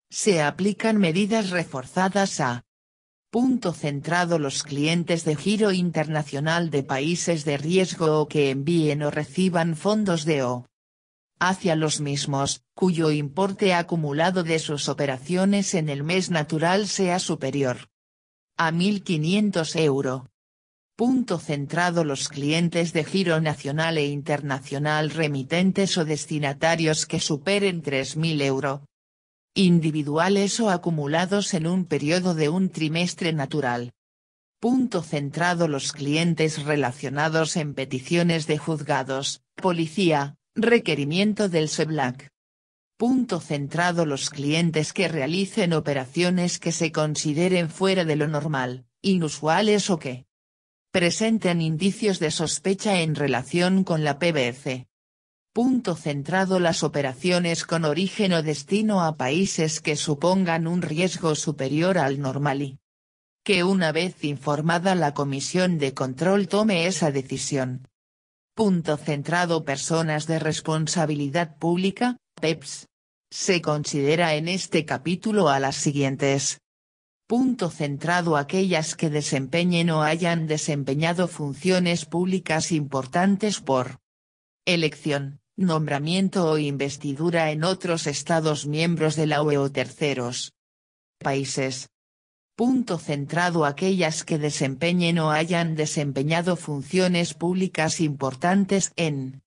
Se aplican medidas reforzadas a. Punto centrado los clientes de giro internacional de países de riesgo o que envíen o reciban fondos de o hacia los mismos, cuyo importe acumulado de sus operaciones en el mes natural sea superior a 1.500 €. Punto centrado los clientes de giro nacional e internacional remitentes o destinatarios que superen 3.000 €. Individuales o acumulados en un periodo de un trimestre natural. Punto centrado los clientes relacionados en peticiones de juzgados, policía, requerimiento del SEBLAC. Punto centrado los clientes que realicen operaciones que se consideren fuera de lo normal, inusuales o que presenten indicios de sospecha en relación con la PBC. Punto centrado las operaciones con origen o destino a países que supongan un riesgo superior al normal y que una vez informada la Comisión de Control tome esa decisión. Punto centrado personas de responsabilidad pública, PEPs. Se considera en este capítulo a las siguientes. Punto centrado aquellas que desempeñen o hayan desempeñado funciones públicas importantes por elección, nombramiento o investidura en otros Estados miembros de la UE o terceros países. Punto centrado aquellas que desempeñen o hayan desempeñado funciones públicas importantes en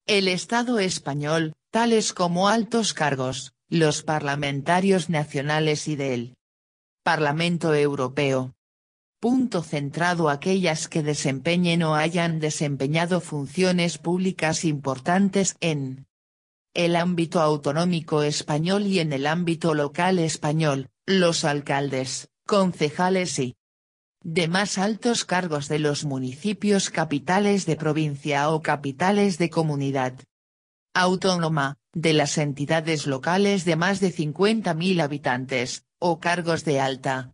el Estado español, tales como altos cargos, los parlamentarios nacionales y del Parlamento Europeo. Punto centrado aquellas que desempeñen o hayan desempeñado funciones públicas importantes en el ámbito autonómico español y en el ámbito local español, los alcaldes, concejales y demás altos cargos de los municipios capitales de provincia o capitales de comunidad autónoma, de las entidades locales de más de 50.000 habitantes, o cargos de alta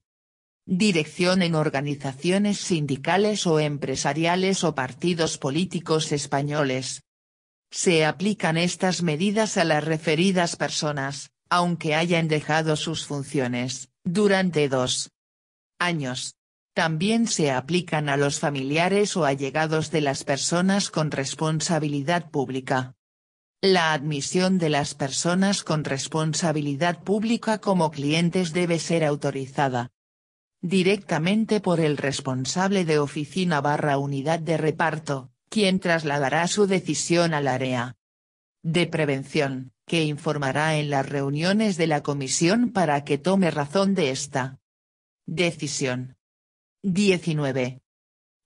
dirección en organizaciones sindicales o empresariales o partidos políticos españoles. Se aplican estas medidas a las referidas personas, aunque hayan dejado sus funciones, durante 2 años. También se aplican a los familiares o allegados de las personas con responsabilidad pública. La admisión de las personas con responsabilidad pública como clientes debe ser autorizada directamente por el responsable de oficina/unidad de reparto, quien trasladará su decisión al área de prevención, que informará en las reuniones de la comisión para que tome razón de esta decisión. 19.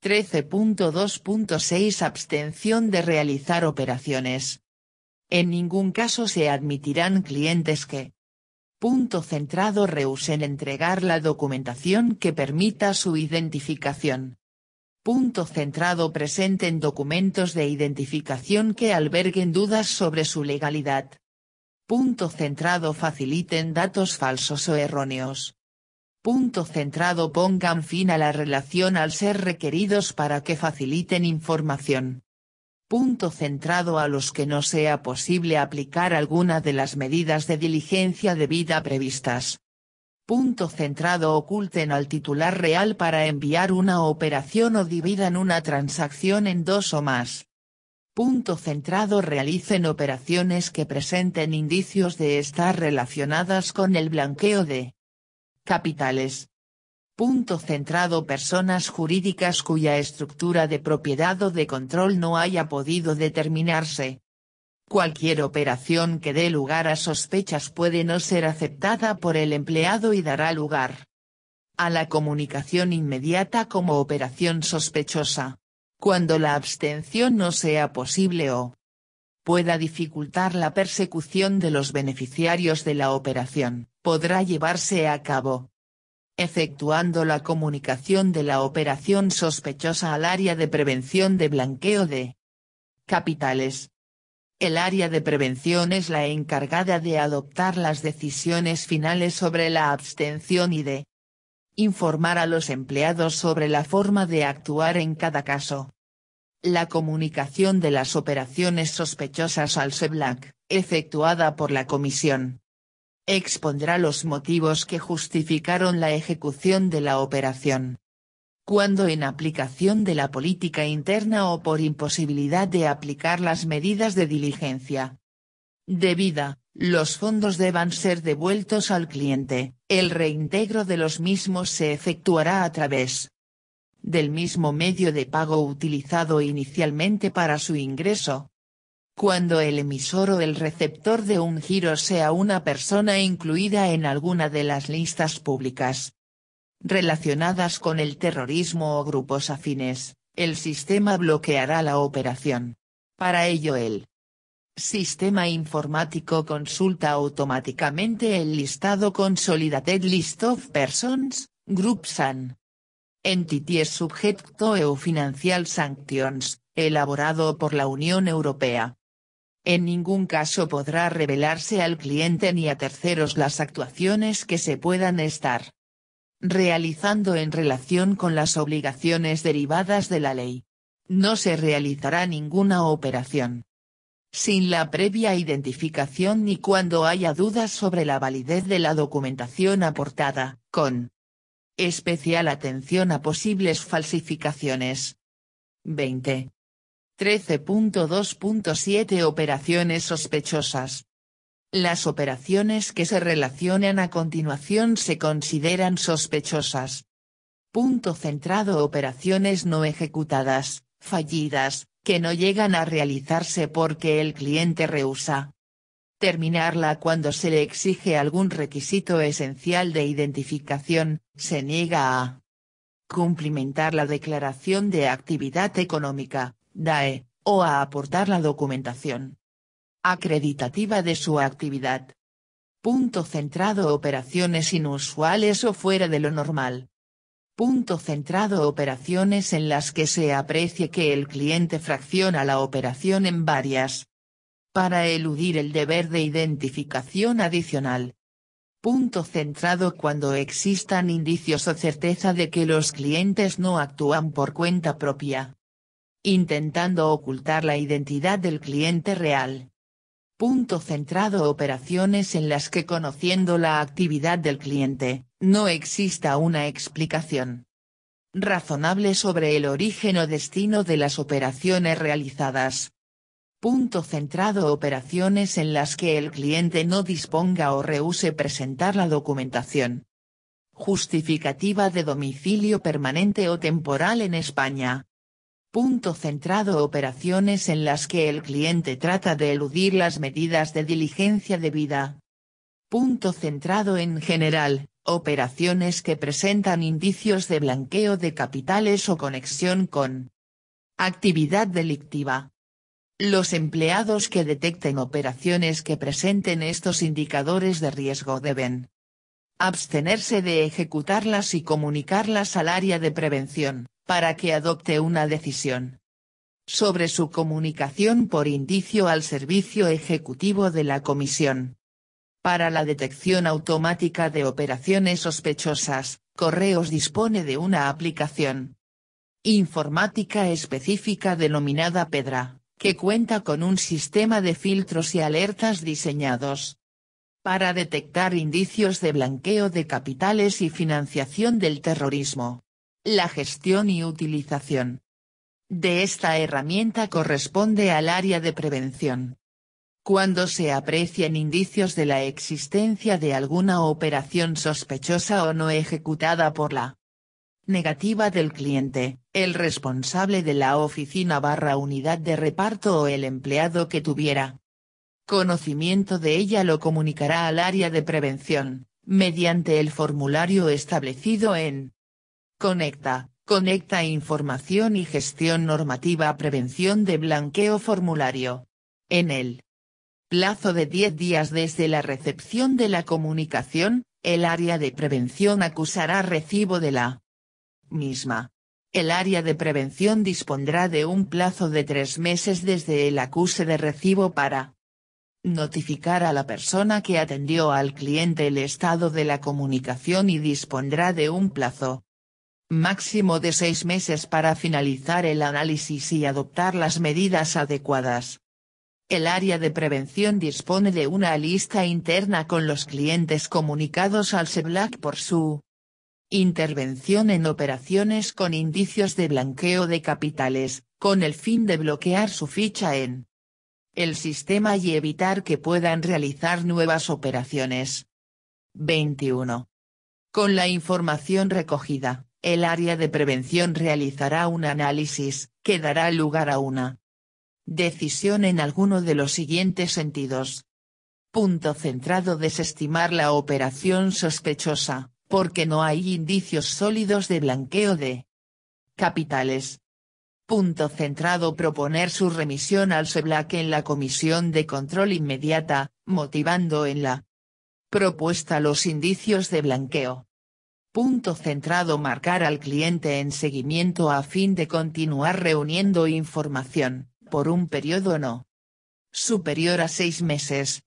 13.2.6 Abstención de realizar operaciones. En ningún caso se admitirán clientes que. Punto centrado rehúsen entregar la documentación que permita su identificación. Punto centrado presenten documentos de identificación que alberguen dudas sobre su legalidad. Punto centrado faciliten datos falsos o erróneos. Punto centrado pongan fin a la relación al ser requeridos para que faciliten información. Punto centrado a los que no sea posible aplicar alguna de las medidas de diligencia debida previstas. Punto centrado oculten al titular real para enviar una operación o dividan una transacción en 2 o más. Punto centrado realicen operaciones que presenten indicios de estar relacionadas con el blanqueo de capitales. Punto centrado personas jurídicas cuya estructura de propiedad o de control no haya podido determinarse. Cualquier operación que dé lugar a sospechas puede no ser aceptada por el empleado y dará lugar a la comunicación inmediata como operación sospechosa, cuando la abstención no sea posible o pueda dificultar la persecución de los beneficiarios de la operación, podrá llevarse a cabo efectuando la comunicación de la operación sospechosa al área de prevención de blanqueo de capitales. El área de prevención es la encargada de adoptar las decisiones finales sobre la abstención y de informar a los empleados sobre la forma de actuar en cada caso. La comunicación de las operaciones sospechosas al SEBLAC, efectuada por la Comisión Expondrá los motivos que justificaron la ejecución de la operación. Cuando en aplicación de la política interna o por imposibilidad de aplicar las medidas de diligencia debida, los fondos deban ser devueltos al cliente, el reintegro de los mismos se efectuará a través del mismo medio de pago utilizado inicialmente para su ingreso. Cuando el emisor o el receptor de un giro sea una persona incluida en alguna de las listas públicas relacionadas con el terrorismo o grupos afines, el sistema bloqueará la operación. Para ello el sistema informático consulta automáticamente el listado Consolidated List of Persons, Groups and Entities Subject to EU Financial Sanctions, elaborado por la Unión Europea. En ningún caso podrá revelarse al cliente ni a terceros las actuaciones que se puedan estar realizando en relación con las obligaciones derivadas de la ley. No se realizará ninguna operación sin la previa identificación ni cuando haya dudas sobre la validez de la documentación aportada, con especial atención a posibles falsificaciones. 20. 13.2.7 Operaciones sospechosas. Las operaciones que se relacionan a continuación se consideran sospechosas. Punto centrado. Operaciones no ejecutadas, fallidas, que no llegan a realizarse porque el cliente rehúsa terminarla cuando se le exige algún requisito esencial de identificación, se niega a cumplimentar la declaración de actividad económica, DAE, o a aportar la documentación acreditativa de su actividad. Punto centrado. Operaciones inusuales o fuera de lo normal. Punto centrado. Operaciones en las que se aprecie que el cliente fracciona la operación en varias para eludir el deber de identificación adicional. Punto centrado. Cuando existan indicios o certeza de que los clientes no actúan por cuenta propia, intentando ocultar la identidad del cliente real. Punto centrado. Operaciones en las que, conociendo la actividad del cliente, no exista una explicación razonable sobre el origen o destino de las operaciones realizadas. Punto centrado. Operaciones en las que el cliente no disponga o rehúse presentar la documentación justificativa de domicilio permanente o temporal en España. Punto centrado. Operaciones en las que el cliente trata de eludir las medidas de diligencia debida. Punto centrado. En general, operaciones que presentan indicios de blanqueo de capitales o conexión con actividad delictiva. Los empleados que detecten operaciones que presenten estos indicadores de riesgo deben abstenerse de ejecutarlas y comunicarlas al área de prevención, para que adopte una decisión sobre su comunicación por indicio al servicio ejecutivo de la Comisión para la detección automática de operaciones sospechosas. Correos dispone de una aplicación informática específica denominada Pedra, que cuenta con un sistema de filtros y alertas diseñados para detectar indicios de blanqueo de capitales y financiación del terrorismo. La gestión y utilización de esta herramienta corresponde al área de prevención. Cuando se aprecien indicios de la existencia de alguna operación sospechosa o no ejecutada por la negativa del cliente, el responsable de la oficina/unidad de reparto o el empleado que tuviera conocimiento de ella lo comunicará al área de prevención, mediante el formulario establecido en Conecta Información y Gestión Normativa Prevención de Blanqueo Formulario. En el plazo de 10 días desde la recepción de la comunicación, el área de prevención acusará recibo de la misma. El área de prevención dispondrá de un plazo de 3 meses desde el acuse de recibo para notificar a la persona que atendió al cliente el estado de la comunicación y dispondrá de un plazo máximo de 6 meses para finalizar el análisis y adoptar las medidas adecuadas. El área de prevención dispone de una lista interna con los clientes comunicados al SEBLAC por su intervención en operaciones con indicios de blanqueo de capitales, con el fin de bloquear su ficha en el sistema y evitar que puedan realizar nuevas operaciones. 21. Con la información recogida, el área de prevención realizará un análisis, que dará lugar a una decisión en alguno de los siguientes sentidos. Punto centrado: desestimar la operación sospechosa, porque no hay indicios sólidos de blanqueo de capitales. Punto centrado: proponer su remisión al SEBLAC en la comisión de control inmediata, motivando en la propuesta los indicios de blanqueo. Punto centrado: marcar al cliente en seguimiento a fin de continuar reuniendo información, por un periodo no superior a 6 meses.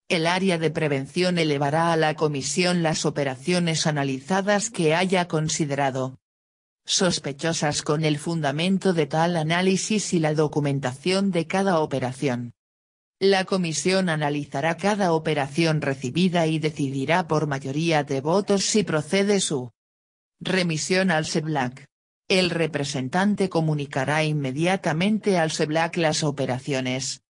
El área de prevención elevará a la comisión las operaciones analizadas que haya considerado sospechosas con el fundamento de tal análisis y la documentación de cada operación. La comisión analizará cada operación recibida y decidirá por mayoría de votos si procede su remisión al SEBLAC. El representante comunicará inmediatamente al SEBLAC las operaciones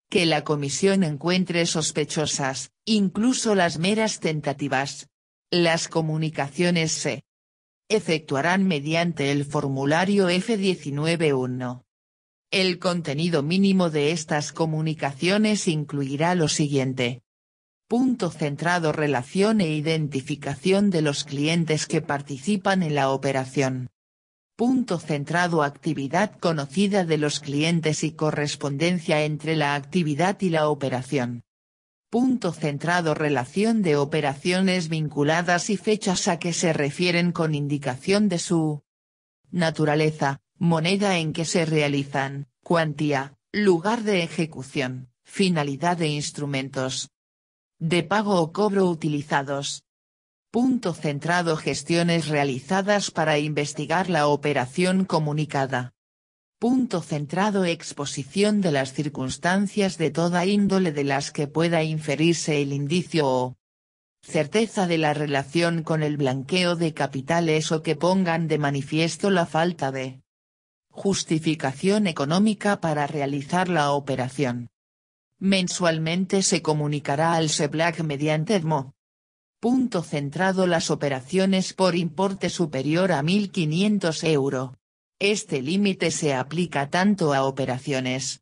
que la comisión encuentre sospechosas, incluso las meras tentativas. Las comunicaciones se efectuarán mediante el formulario F-19-1. El contenido mínimo de estas comunicaciones incluirá lo siguiente. Punto centrado: relación e identificación de los clientes que participan en la operación. Punto centrado: actividad conocida de los clientes y correspondencia entre la actividad y la operación. Punto centrado: relación de operaciones vinculadas y fechas a que se refieren con indicación de su naturaleza, moneda en que se realizan, cuantía, lugar de ejecución, finalidad de instrumentos de pago o cobro utilizados. Punto centrado: gestiones realizadas para investigar la operación comunicada. Punto centrado: exposición de las circunstancias de toda índole de las que pueda inferirse el indicio o certeza de la relación con el blanqueo de capitales o que pongan de manifiesto la falta de justificación económica para realizar la operación. Mensualmente se comunicará al SEBLAC mediante EDMO. Punto centrado: las operaciones por importe superior a 1.500 €. Este límite se aplica tanto a operaciones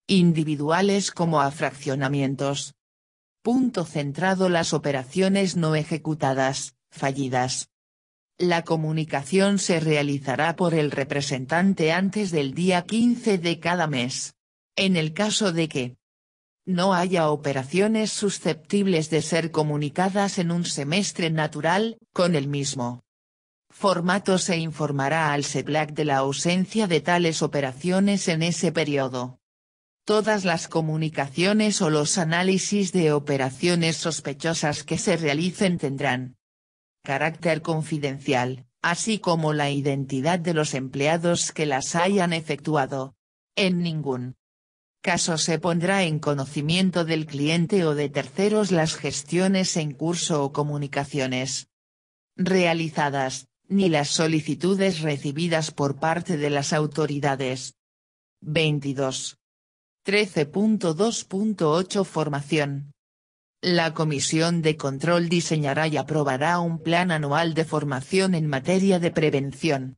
individuales como a fraccionamientos. Punto centrado: las operaciones no ejecutadas, fallidas. La comunicación se realizará por el representante antes del día 15 de cada mes. En el caso de que no haya operaciones susceptibles de ser comunicadas en un semestre natural, con el mismo formato se informará al SEBLAC de la ausencia de tales operaciones en ese periodo. Todas las comunicaciones o los análisis de operaciones sospechosas que se realicen tendrán carácter confidencial, así como la identidad de los empleados que las hayan efectuado. En ningún caso se pondrá en conocimiento del cliente o de terceros las gestiones en curso o comunicaciones realizadas, ni las solicitudes recibidas por parte de las autoridades. 22. 13.2.8 Formación. La Comisión de Control diseñará y aprobará un plan anual de formación en materia de prevención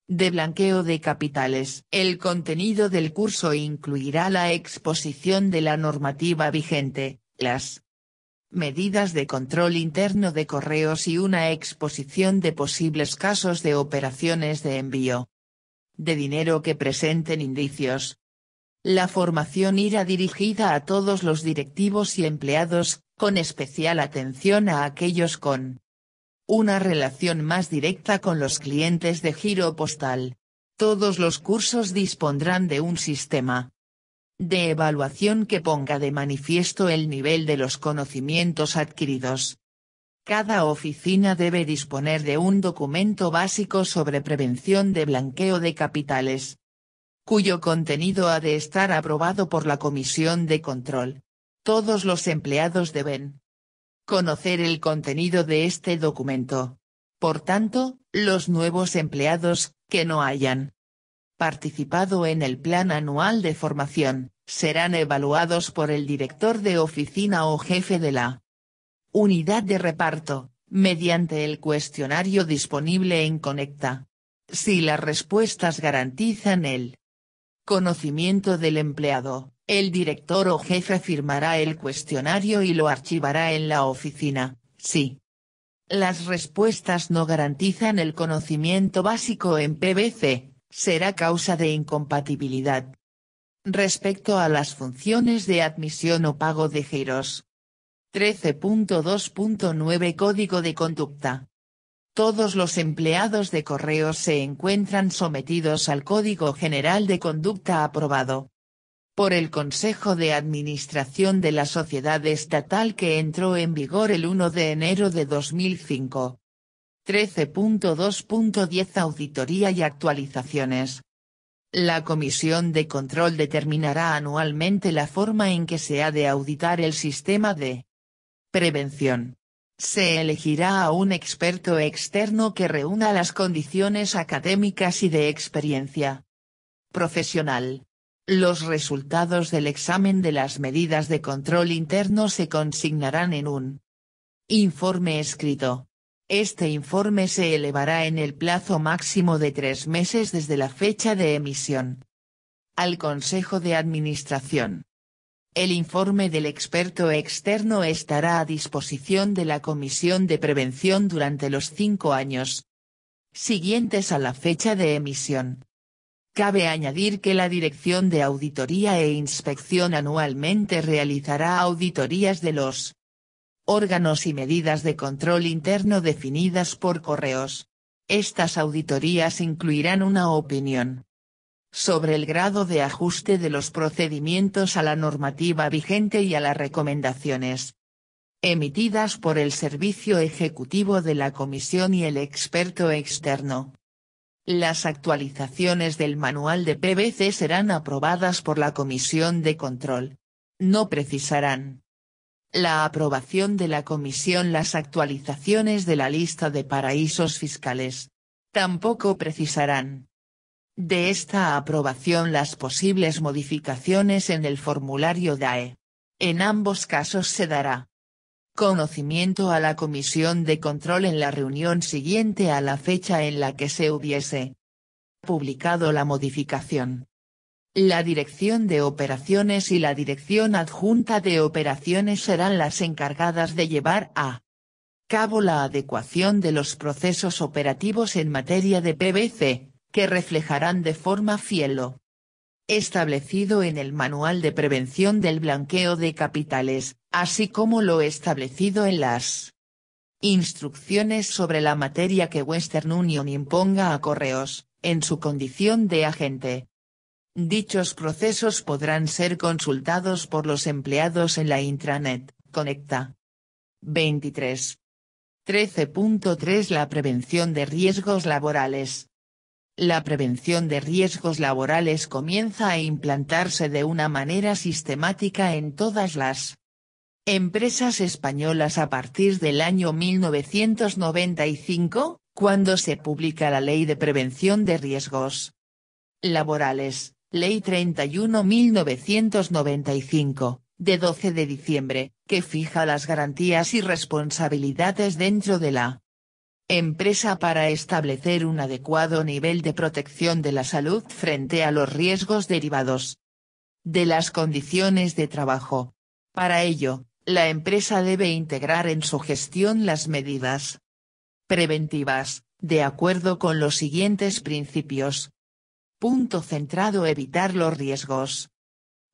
de blanqueo de capitales. El contenido del curso incluirá la exposición de la normativa vigente, las medidas de control interno de correos y una exposición de posibles casos de operaciones de envío de dinero que presenten indicios. La formación irá dirigida a todos los directivos y empleados, con especial atención a aquellos con una relación más directa con los clientes de giro postal. Todos los cursos dispondrán de un sistema de evaluación que ponga de manifiesto el nivel de los conocimientos adquiridos. Cada oficina debe disponer de un documento básico sobre prevención de blanqueo de capitales. cuyo contenido ha de estar aprobado por la Comisión de Control. Todos los empleados deben conocer el contenido de este documento. Por tanto, los nuevos empleados, que no hayan participado en el plan anual de formación, serán evaluados por el director de oficina o jefe de la unidad de reparto, mediante el cuestionario disponible en Conecta. Si las respuestas garantizan el conocimiento del empleado, el director o jefe firmará el cuestionario y lo archivará en la oficina. Si las respuestas no garantizan el conocimiento básico en PVC, será causa de incompatibilidad. Respecto a las funciones de admisión o pago de giros. 13.2.9 Código de conducta. Todos los empleados de correos se encuentran sometidos al Código General de Conducta aprobado por el Consejo de Administración de la Sociedad Estatal que entró en vigor el 1 de enero de 2005. 13.2.10 Auditoría y actualizaciones. La Comisión de Control determinará anualmente la forma en que se ha de auditar el sistema de prevención. Se elegirá a un experto externo que reúna las condiciones académicas y de experiencia profesional. Los resultados del examen de las medidas de control interno se consignarán en un informe escrito. Este informe se elevará en el plazo máximo de 3 meses desde la fecha de emisión al Consejo de Administración. El informe del experto externo estará a disposición de la Comisión de Prevención durante los 5 años siguientes a la fecha de emisión. Cabe añadir que la Dirección de Auditoría e Inspección anualmente realizará auditorías de los órganos y medidas de control interno definidas por correos. Estas auditorías incluirán una opinión sobre el grado de ajuste de los procedimientos a la normativa vigente y a las recomendaciones emitidas por el Servicio Ejecutivo de la Comisión y el experto externo. Las actualizaciones del manual de PVC serán aprobadas por la Comisión de Control. No precisarán la aprobación de la Comisión las actualizaciones de la lista de paraísos fiscales. Tampoco precisarán de esta aprobación las posibles modificaciones en el formulario DAE. En ambos casos se dará conocimiento a la Comisión de Control en la reunión siguiente a la fecha en la que se hubiese publicado la modificación. La Dirección de Operaciones y la Dirección Adjunta de Operaciones serán las encargadas de llevar a cabo la adecuación de los procesos operativos en materia de PVC, que reflejarán de forma fiel lo establecido en el Manual de Prevención del Blanqueo de Capitales, así como lo establecido en las instrucciones sobre la materia que Western Union imponga a Correos, en su condición de agente. Dichos procesos podrán ser consultados por los empleados en la intranet, Conecta. 23. 13.3 La prevención de riesgos laborales. La prevención de riesgos laborales comienza a implantarse de una manera sistemática en todas las empresas españolas a partir del año 1995, cuando se publica la Ley de Prevención de Riesgos Laborales, Ley 31/1995, de 12 de diciembre, que fija las garantías y responsabilidades dentro de la empresa para establecer un adecuado nivel de protección de la salud frente a los riesgos derivados de las condiciones de trabajo. Para ello, la empresa debe integrar en su gestión las medidas preventivas, de acuerdo con los siguientes principios. Punto centrado: evitar los riesgos.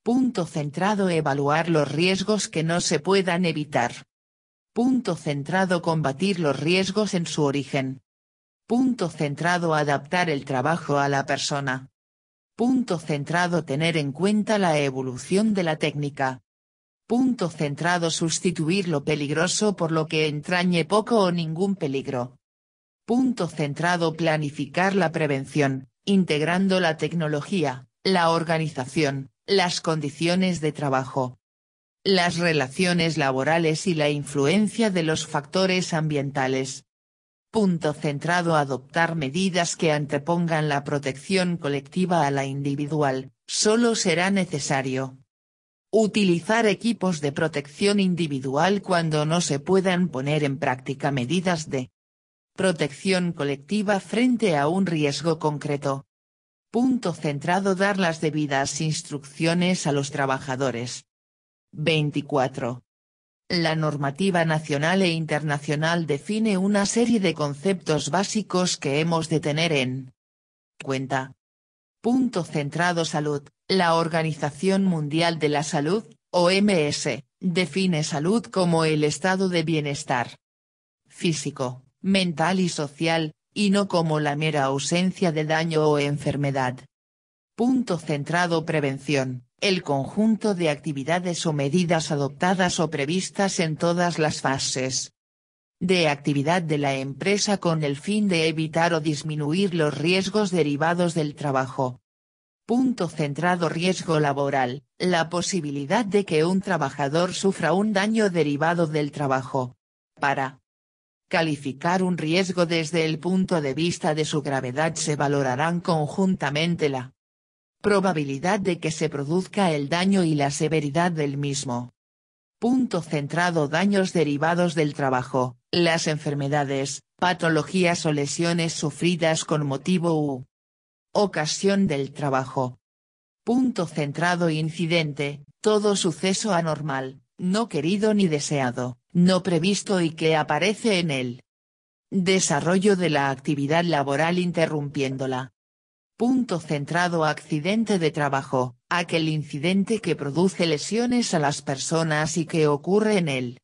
Punto centrado: evaluar los riesgos que no se puedan evitar. Punto centrado: combatir los riesgos en su origen. Punto centrado: adaptar el trabajo a la persona. Punto centrado: tener en cuenta la evolución de la técnica. Punto centrado: sustituir lo peligroso por lo que entrañe poco o ningún peligro. Punto centrado: planificar la prevención, integrando la tecnología, la organización, las condiciones de trabajo, las relaciones laborales y la influencia de los factores ambientales. Punto centrado. Adoptar medidas que antepongan la protección colectiva a la individual, solo será necesario utilizar equipos de protección individual cuando no se puedan poner en práctica medidas de protección colectiva frente a un riesgo concreto. Punto centrado. Dar las debidas instrucciones a los trabajadores. 24. La normativa nacional e internacional define una serie de conceptos básicos que hemos de tener en cuenta. Punto centrado. Salud. La Organización Mundial de la Salud, OMS, define salud como el estado de bienestar físico, mental y social, y no como la mera ausencia de daño o enfermedad. Punto centrado. Prevención. El conjunto de actividades o medidas adoptadas o previstas en todas las fases de actividad de la empresa con el fin de evitar o disminuir los riesgos derivados del trabajo. Punto centrado. Riesgo laboral, la posibilidad de que un trabajador sufra un daño derivado del trabajo. Para calificar un riesgo desde el punto de vista de su gravedad se valorarán conjuntamente la probabilidad de que se produzca el daño y la severidad del mismo. Punto centrado. Daños derivados del trabajo, las enfermedades, patologías o lesiones sufridas con motivo u ocasión del trabajo. Punto centrado. Incidente, todo suceso anormal, no querido ni deseado, no previsto y que aparece en el desarrollo de la actividad laboral interrumpiéndola. Punto centrado. Accidente de trabajo, aquel incidente que produce lesiones a las personas y que ocurre en el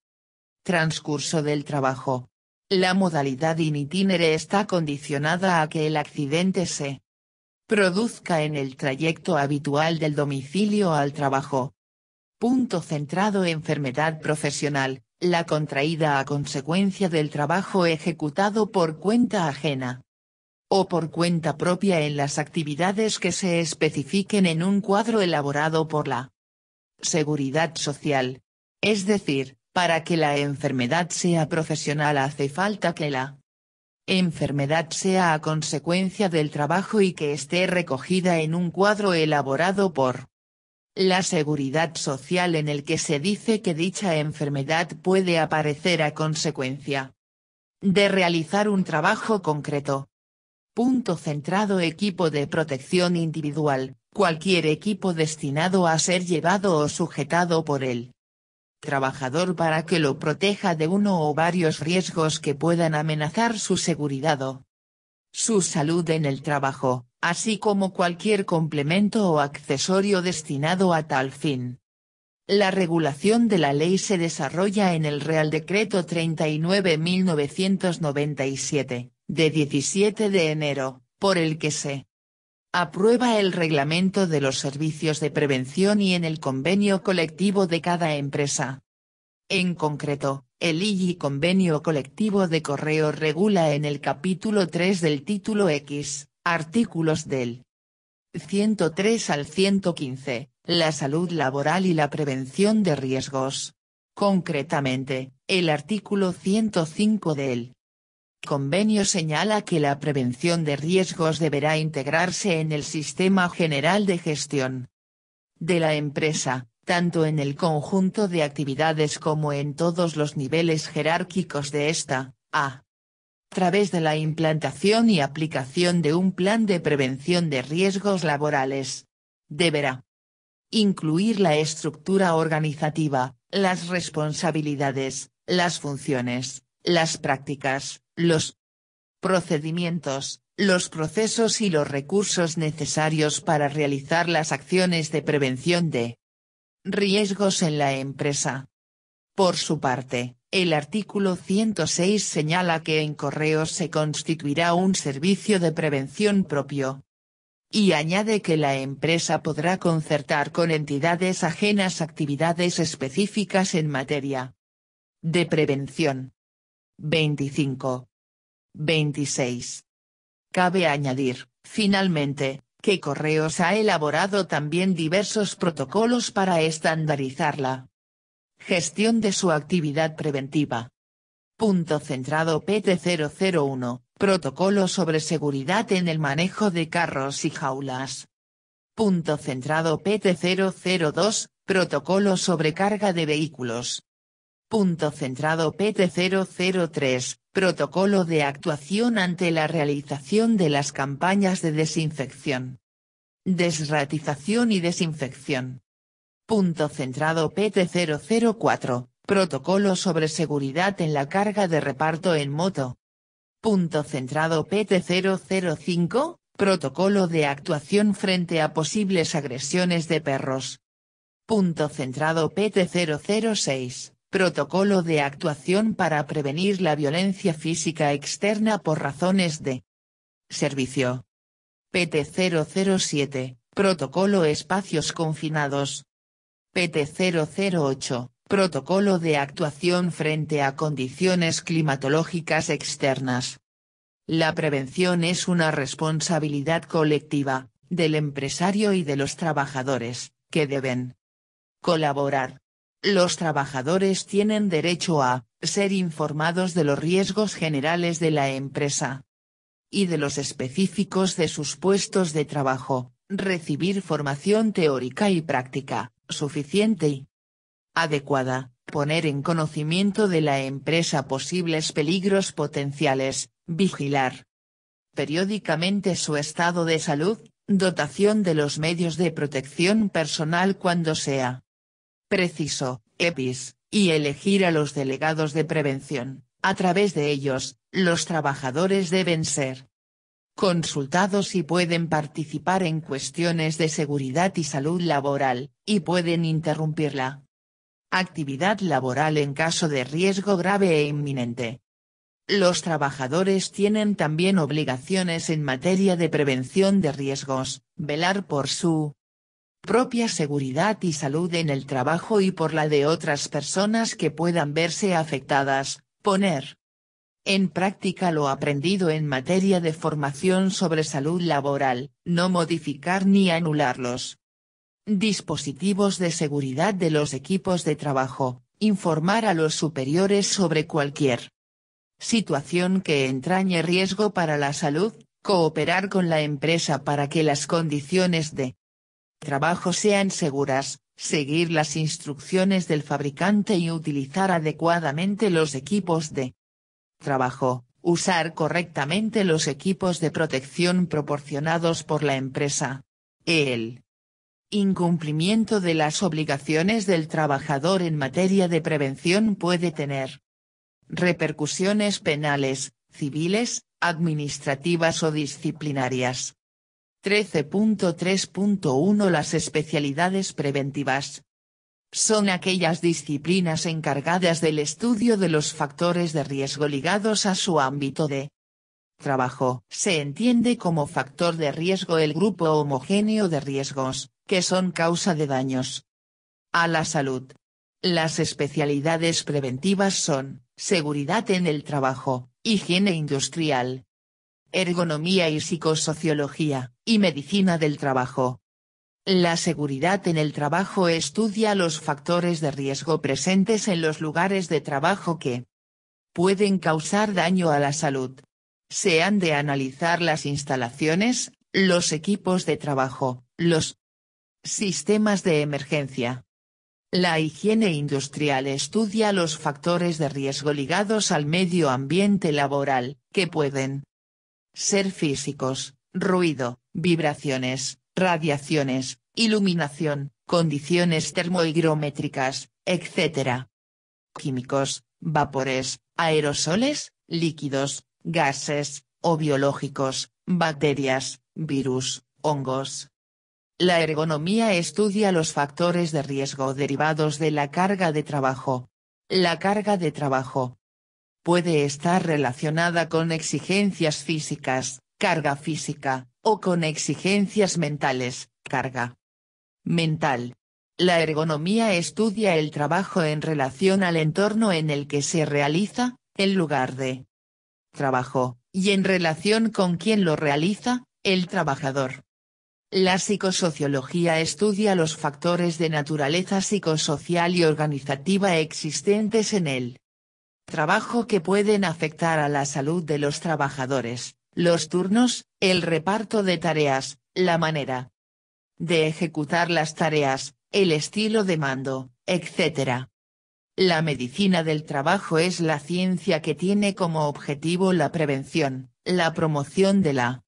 transcurso del trabajo. La modalidad in itinere está condicionada a que el accidente se produzca en el trayecto habitual del domicilio al trabajo. Punto centrado. Enfermedad profesional, la contraída a consecuencia del trabajo ejecutado por cuenta ajena o por cuenta propia en las actividades que se especifiquen en un cuadro elaborado por la Seguridad Social. Es decir, para que la enfermedad sea profesional hace falta que la enfermedad sea a consecuencia del trabajo y que esté recogida en un cuadro elaborado por la Seguridad Social en el que se dice que dicha enfermedad puede aparecer a consecuencia de realizar un trabajo concreto. Punto centrado. Equipo de protección individual, cualquier equipo destinado a ser llevado o sujetado por el trabajador para que lo proteja de uno o varios riesgos que puedan amenazar su seguridad o su salud en el trabajo, así como cualquier complemento o accesorio destinado a tal fin. La regulación de la ley se desarrolla en el Real Decreto 39.997, de 17 de enero, por el que se aprueba el reglamento de los servicios de prevención y en el convenio colectivo de cada empresa. En concreto, el IGI Convenio Colectivo de Correo regula en el capítulo 3 del título X, artículos del 103 al 115, la salud laboral y la prevención de riesgos. Concretamente, el artículo 105 del convenio señala que la prevención de riesgos deberá integrarse en el sistema general de gestión de la empresa, tanto en el conjunto de actividades como en todos los niveles jerárquicos de esta, a través de la implantación y aplicación de un plan de prevención de riesgos laborales. Deberá incluir la estructura organizativa, las responsabilidades, las funciones, las prácticas, los procedimientos, los procesos y los recursos necesarios para realizar las acciones de prevención de riesgos en la empresa. Por su parte, el artículo 106 señala que en correos se constituirá un servicio de prevención propio. Y añade que la empresa podrá concertar con entidades ajenas actividades específicas en materia de prevención. 25. 26. Cabe añadir, finalmente, que Correos ha elaborado también diversos protocolos para estandarizar la gestión de su actividad preventiva. Punto centrado PT001, protocolo sobre seguridad en el manejo de carros y jaulas. Punto centrado PT002, protocolo sobre carga de vehículos. Punto centrado PT003, protocolo de actuación ante la realización de las campañas de desinfección, desratización y desinfección. Punto centrado PT004, protocolo sobre seguridad en la carga de reparto en moto. Punto centrado PT005, protocolo de actuación frente a posibles agresiones de perros. Punto centrado PT006, protocolo de actuación para prevenir la violencia física externa por razones de servicio. PT007, protocolo espacios confinados. PT008, protocolo de actuación frente a condiciones climatológicas externas. La prevención es una responsabilidad colectiva, del empresario y de los trabajadores, que deben colaborar. Los trabajadores tienen derecho a ser informados de los riesgos generales de la empresa y de los específicos de sus puestos de trabajo, recibir formación teórica y práctica suficiente y adecuada, poner en conocimiento de la empresa posibles peligros potenciales, vigilar periódicamente su estado de salud, dotación de los medios de protección personal cuando sea preciso, EPIs, y elegir a los delegados de prevención. A través de ellos, los trabajadores deben ser consultados y pueden participar en cuestiones de seguridad y salud laboral, y pueden interrumpir la actividad laboral en caso de riesgo grave e inminente. Los trabajadores tienen también obligaciones en materia de prevención de riesgos, velar por su propia seguridad y salud en el trabajo y por la de otras personas que puedan verse afectadas, poner en práctica lo aprendido en materia de formación sobre salud laboral, no modificar ni anular los dispositivos de seguridad de los equipos de trabajo, informar a los superiores sobre cualquier situación que entrañe riesgo para la salud, cooperar con la empresa para que las condiciones de trabajo sean seguras, seguir las instrucciones del fabricante y utilizar adecuadamente los equipos de trabajo, usar correctamente los equipos de protección proporcionados por la empresa. El incumplimiento de las obligaciones del trabajador en materia de prevención puede tener repercusiones penales, civiles, administrativas o disciplinarias. 13.3.1 Las especialidades preventivas son aquellas disciplinas encargadas del estudio de los factores de riesgo ligados a su ámbito de trabajo. Se entiende como factor de riesgo el grupo homogéneo de riesgos, que son causa de daños a la salud. Las especialidades preventivas son seguridad en el trabajo, higiene industrial, ergonomía y psicosociología, y medicina del trabajo. La seguridad en el trabajo estudia los factores de riesgo presentes en los lugares de trabajo que pueden causar daño a la salud. Se han de analizar las instalaciones, los equipos de trabajo, los sistemas de emergencia. La higiene industrial estudia los factores de riesgo ligados al medio ambiente laboral, que pueden ser físicos, ruido, vibraciones, radiaciones, iluminación, condiciones termohigrométricas, etc. Químicos, vapores, aerosoles, líquidos, gases, o biológicos, bacterias, virus, hongos. La ergonomía estudia los factores de riesgo derivados de la carga de trabajo. La carga de trabajo puede estar relacionada con exigencias físicas, carga física, o con exigencias mentales, carga mental. La ergonomía estudia el trabajo en relación al entorno en el que se realiza, el lugar de trabajo, y en relación con quien lo realiza, el trabajador. La psicosociología estudia los factores de naturaleza psicosocial y organizativa existentes en el trabajo que pueden afectar a la salud de los trabajadores, los turnos, el reparto de tareas, la manera de ejecutar las tareas, el estilo de mando, etc. La medicina del trabajo es la ciencia que tiene como objetivo la prevención, la promoción de la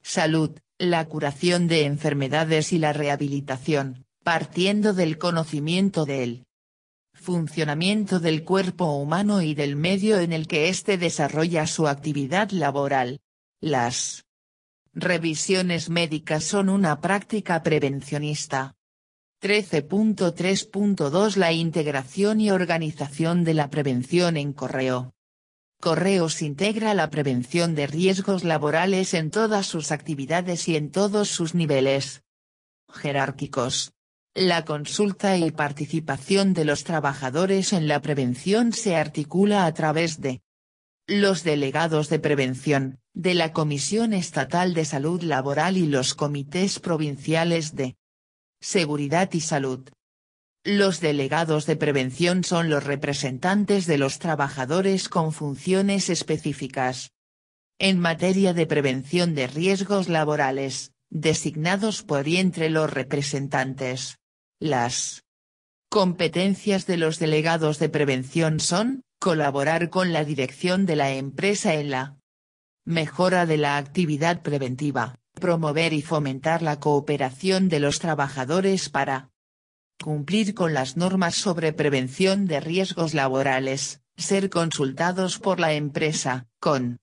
salud, la curación de enfermedades y la rehabilitación, partiendo del conocimiento del funcionamiento del cuerpo humano y del medio en el que éste desarrolla su actividad laboral. Las revisiones médicas son una práctica prevencionista. 13.3.2 La integración y organización de la prevención en Correo. Correos integra la prevención de riesgos laborales en todas sus actividades y en todos sus niveles jerárquicos. La consulta y participación de los trabajadores en la prevención se articula a través de los delegados de prevención, de la Comisión Estatal de Salud Laboral y los comités provinciales de Seguridad y Salud. Los delegados de prevención son los representantes de los trabajadores con funciones específicas en materia de prevención de riesgos laborales, designados por y entre los representantes. Las competencias de los delegados de prevención son, colaborar con la dirección de la empresa en la mejora de la actividad preventiva, promover y fomentar la cooperación de los trabajadores para cumplir con las normas sobre prevención de riesgos laborales, ser consultados por la empresa, con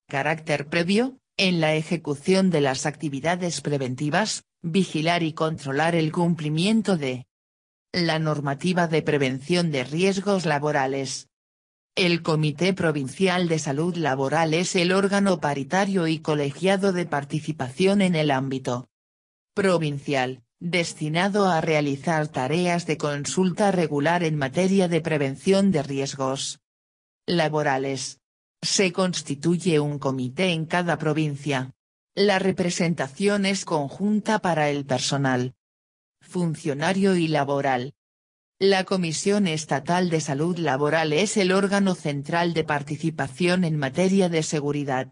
carácter previo, en la ejecución de las actividades preventivas, vigilar y controlar el cumplimiento de la normativa de prevención de riesgos laborales. El Comité Provincial de Salud Laboral es el órgano paritario y colegiado de participación en el ámbito provincial, destinado a realizar tareas de consulta regular en materia de prevención de riesgos laborales. Se constituye un comité en cada provincia. La representación es conjunta para el personal funcionario y laboral. La Comisión Estatal de Salud Laboral es el órgano central de participación en materia de seguridad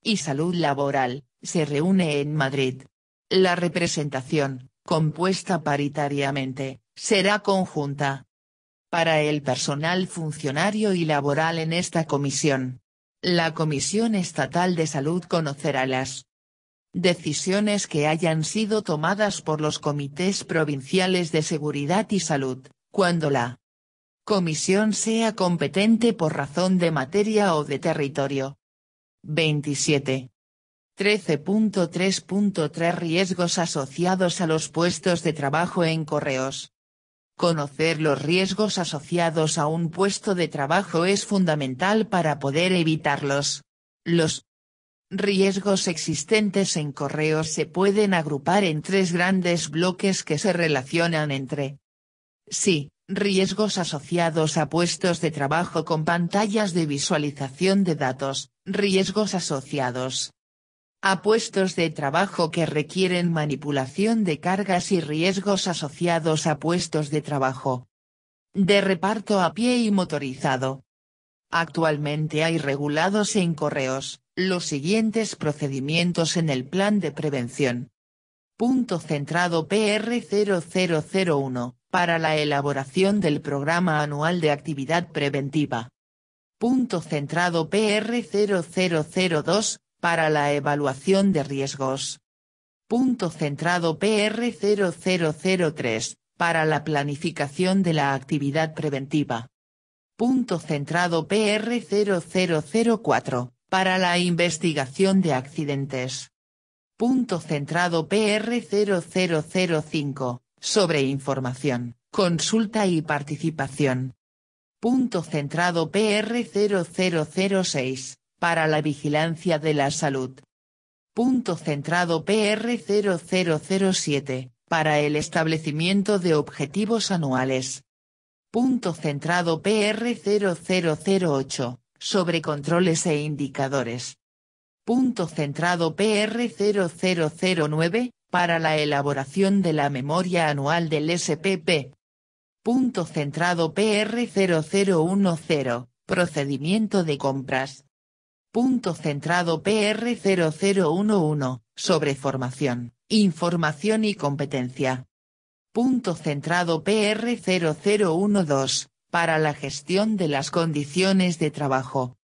y salud laboral, se reúne en Madrid. La representación, compuesta paritariamente, será conjunta para el personal funcionario y laboral en esta comisión. La Comisión Estatal de Salud conocerá las decisiones que hayan sido tomadas por los comités provinciales de seguridad y salud, cuando la comisión sea competente por razón de materia o de territorio. 27. 13.3.3 Riesgos asociados a los puestos de trabajo en correos. Conocer los riesgos asociados a un puesto de trabajo es fundamental para poder evitarlos. Los riesgos existentes en correos se pueden agrupar en tres grandes bloques que se relacionan entre sí: riesgos asociados a puestos de trabajo con pantallas de visualización de datos, riesgos asociados a puestos de trabajo que requieren manipulación de cargas y riesgos asociados a puestos de trabajo de reparto a pie y motorizado. Actualmente hay regulados en correos los siguientes procedimientos en el Plan de Prevención. Punto centrado PR 0001, para la elaboración del Programa Anual de Actividad Preventiva. Punto centrado PR 0002, para la evaluación de riesgos. Punto centrado PR 0003, para la planificación de la actividad preventiva. Punto centrado PR 0004, para la investigación de accidentes. Punto centrado PR 0005, sobre información, consulta y participación. Punto centrado PR 0006, para la vigilancia de la salud. Punto centrado PR 0007, para el establecimiento de objetivos anuales. Punto centrado PR 0008, sobre controles e indicadores. Punto centrado PR 0009, para la elaboración de la memoria anual del SPP. Punto centrado PR0010, procedimiento de compras. Punto centrado PR0011, sobre formación, información y competencia. Punto centrado PR0012, para la gestión de las condiciones de trabajo.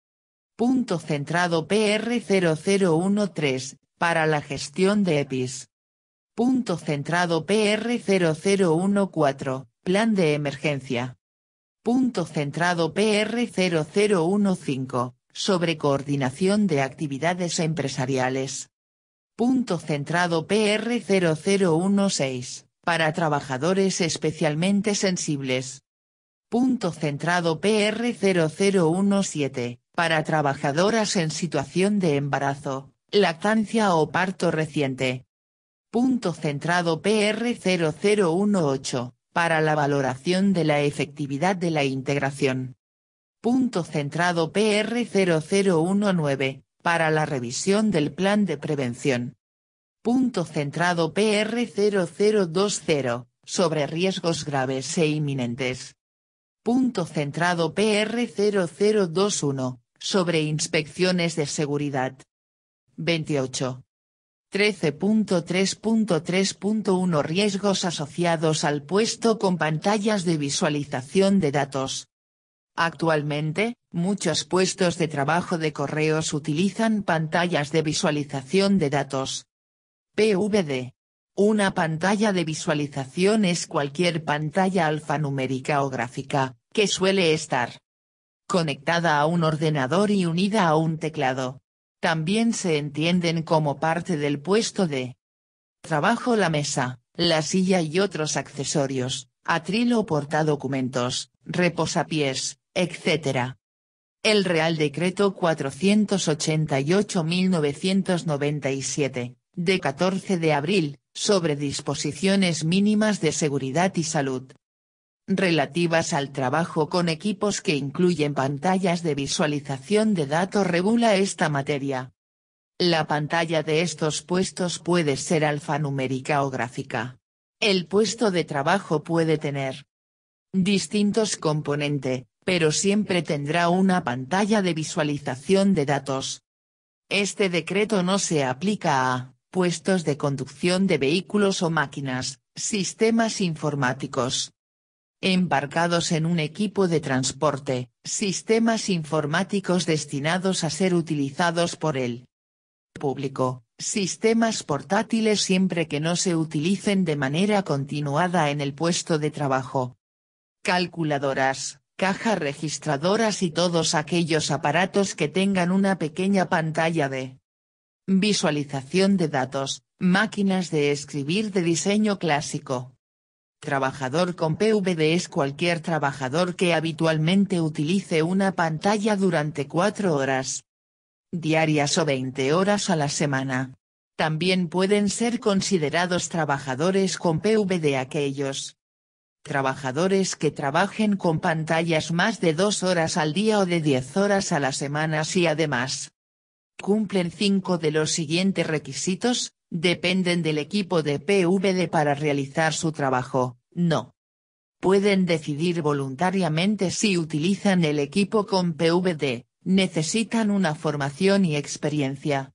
Punto centrado PR0013, para la gestión de EPIs. Punto centrado PR0014, plan de emergencia. Punto centrado PR0015, sobre coordinación de actividades empresariales. Punto centrado PR0016, para trabajadores especialmente sensibles. Punto centrado PR0017, para trabajadoras en situación de embarazo, lactancia o parto reciente. Punto centrado PR0018, para la valoración de la efectividad de la integración. Punto centrado PR0019, para la revisión del plan de prevención. Punto centrado PR0020, sobre riesgos graves e inminentes. Punto centrado PR0021, sobre inspecciones de seguridad. 28. 13.3.3.1 Riesgos asociados al puesto con pantallas de visualización de datos. Actualmente, muchos puestos de trabajo de correos utilizan pantallas de visualización de datos. PVD. Una pantalla de visualización es cualquier pantalla alfanumérica o gráfica, que suele estar conectada a un ordenador y unida a un teclado. También se entienden como parte del puesto de trabajo la mesa, la silla y otros accesorios, atril o portadocumentos, reposapiés, etc. El Real Decreto 488/1997, de 14 de abril, sobre disposiciones mínimas de seguridad y salud relativas al trabajo con equipos que incluyen pantallas de visualización de datos regula esta materia. La pantalla de estos puestos puede ser alfanumérica o gráfica. El puesto de trabajo puede tener distintos componentes, pero siempre tendrá una pantalla de visualización de datos. Este decreto no se aplica a puestos de conducción de vehículos o máquinas, sistemas informáticos embarcados en un equipo de transporte, sistemas informáticos destinados a ser utilizados por el público, sistemas portátiles siempre que no se utilicen de manera continuada en el puesto de trabajo. Calculadoras, cajas registradoras y todos aquellos aparatos que tengan una pequeña pantalla de visualización de datos, máquinas de escribir de diseño clásico. Trabajador con PVD es cualquier trabajador que habitualmente utilice una pantalla durante 4 horas diarias o 20 horas a la semana. También pueden ser considerados trabajadores con PVD aquellos trabajadores que trabajen con pantallas más de 2 horas al día o de 10 horas a la semana si además cumplen 5 de los siguientes requisitos. Dependen del equipo de PVD para realizar su trabajo, no pueden decidir voluntariamente si utilizan el equipo con PVD, necesitan una formación y experiencia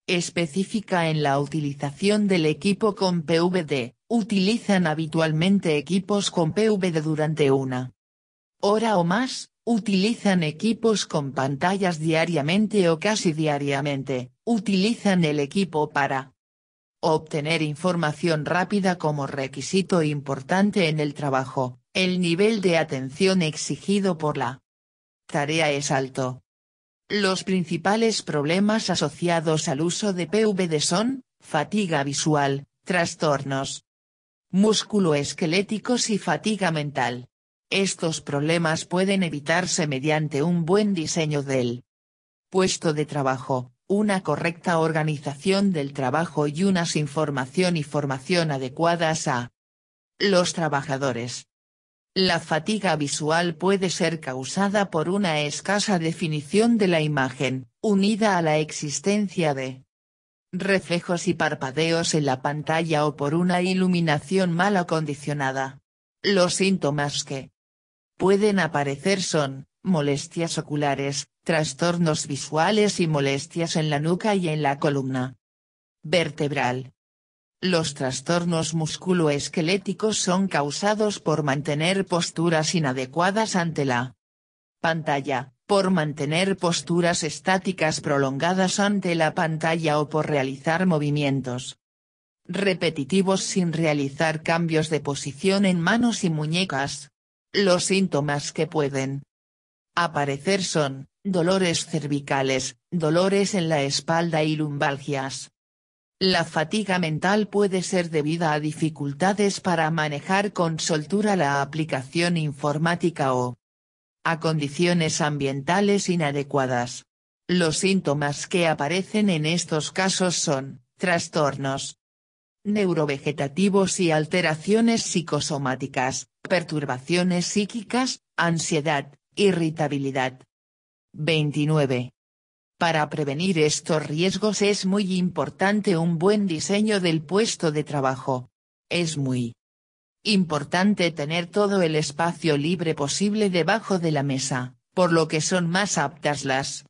específica en la utilización del equipo con PVD, utilizan habitualmente equipos con PVD durante 1 hora o más, utilizan equipos con pantallas diariamente o casi diariamente, utilizan el equipo para obtener información rápida como requisito importante en el trabajo, el nivel de atención exigido por la tarea es alto. Los principales problemas asociados al uso de PVD son, fatiga visual, trastornos musculoesqueléticos y fatiga mental. Estos problemas pueden evitarse mediante un buen diseño del puesto de trabajo, una correcta organización del trabajo y unas información y formación adecuadas a los trabajadores. La fatiga visual puede ser causada por una escasa definición de la imagen, unida a la existencia de reflejos y parpadeos en la pantalla o por una iluminación mal acondicionada. Los síntomas que pueden aparecer son molestias oculares, trastornos visuales y molestias en la nuca y en la columna vertebral. Los trastornos musculoesqueléticos son causados por mantener posturas inadecuadas ante la pantalla, por mantener posturas estáticas prolongadas ante la pantalla o por realizar movimientos repetitivos sin realizar cambios de posición en manos y muñecas. Los síntomas que pueden aparecer son dolores cervicales, dolores en la espalda y lumbalgias. La fatiga mental puede ser debida a dificultades para manejar con soltura la aplicación informática o a condiciones ambientales inadecuadas. Los síntomas que aparecen en estos casos son trastornos neurovegetativos y alteraciones psicosomáticas, perturbaciones psíquicas, ansiedad, irritabilidad. 29. Para prevenir estos riesgos es muy importante un buen diseño del puesto de trabajo. Es muy importante tener todo el espacio libre posible debajo de la mesa, por lo que son más aptas las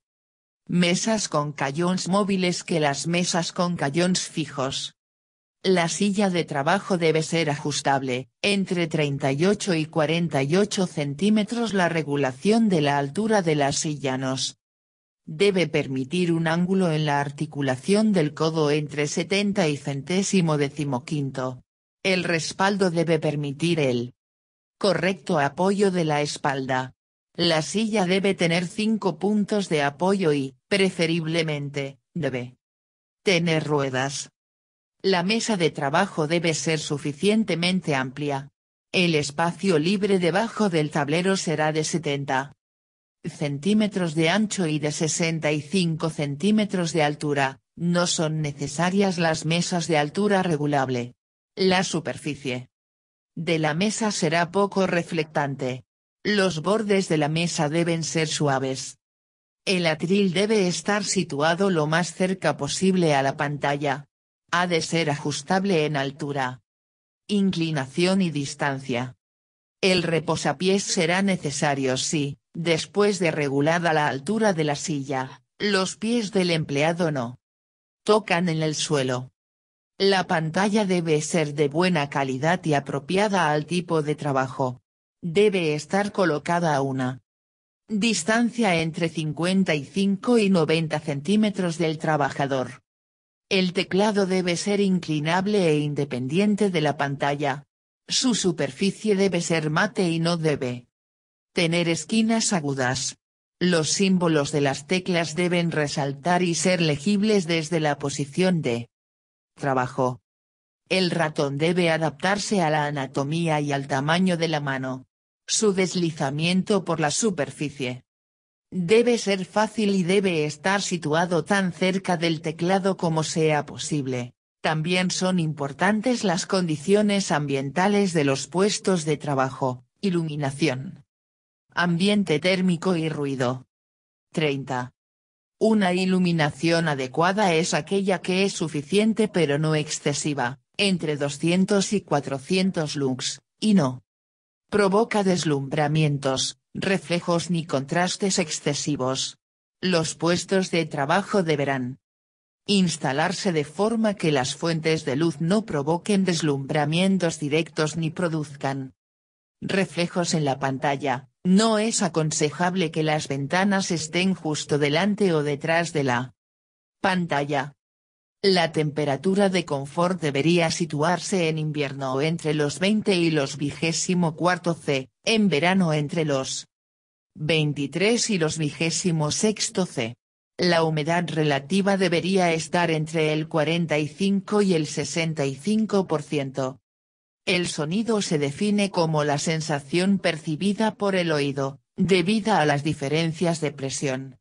mesas con cajons móviles que las mesas con cajons fijos. La silla de trabajo debe ser ajustable, entre 38 y 48 centímetros. La regulación de la altura de la silla nos debe permitir un ángulo en la articulación del codo entre 70 y 1/115. El respaldo debe permitir el correcto apoyo de la espalda. La silla debe tener 5 puntos de apoyo y, preferiblemente, debe tener ruedas. La mesa de trabajo debe ser suficientemente amplia. El espacio libre debajo del tablero será de 70 centímetros de ancho y de 65 centímetros de altura. No son necesarias las mesas de altura regulable. La superficie de la mesa será poco reflectante. Los bordes de la mesa deben ser suaves. El atril debe estar situado lo más cerca posible a la pantalla. Ha de ser ajustable en altura, inclinación y distancia. El reposapiés será necesario si, después de regulada la altura de la silla, los pies del empleado no tocan en el suelo. La pantalla debe ser de buena calidad y apropiada al tipo de trabajo. Debe estar colocada a una distancia entre 55 y 90 centímetros del trabajador. El teclado debe ser inclinable e independiente de la pantalla. Su superficie debe ser mate y no debe tener esquinas agudas. Los símbolos de las teclas deben resaltar y ser legibles desde la posición de trabajo. El ratón debe adaptarse a la anatomía y al tamaño de la mano. Su deslizamiento por la superficie debe ser fácil y debe estar situado tan cerca del teclado como sea posible. También son importantes las condiciones ambientales de los puestos de trabajo, iluminación, ambiente térmico y ruido. 30. Una iluminación adecuada es aquella que es suficiente pero no excesiva, entre 200 y 400 lux, y no provoca deslumbramientos, reflejos ni contrastes excesivos. Los puestos de trabajo deberán instalarse de forma que las fuentes de luz no provoquen deslumbramientos directos ni produzcan reflejos en la pantalla. No es aconsejable que las ventanas estén justo delante o detrás de la pantalla. La temperatura de confort debería situarse en invierno entre los 20 y los 24 C, en verano entre los 23 y los 26 C. La humedad relativa debería estar entre el 45 y el 65%. El sonido se define como la sensación percibida por el oído, debida a las diferencias de presión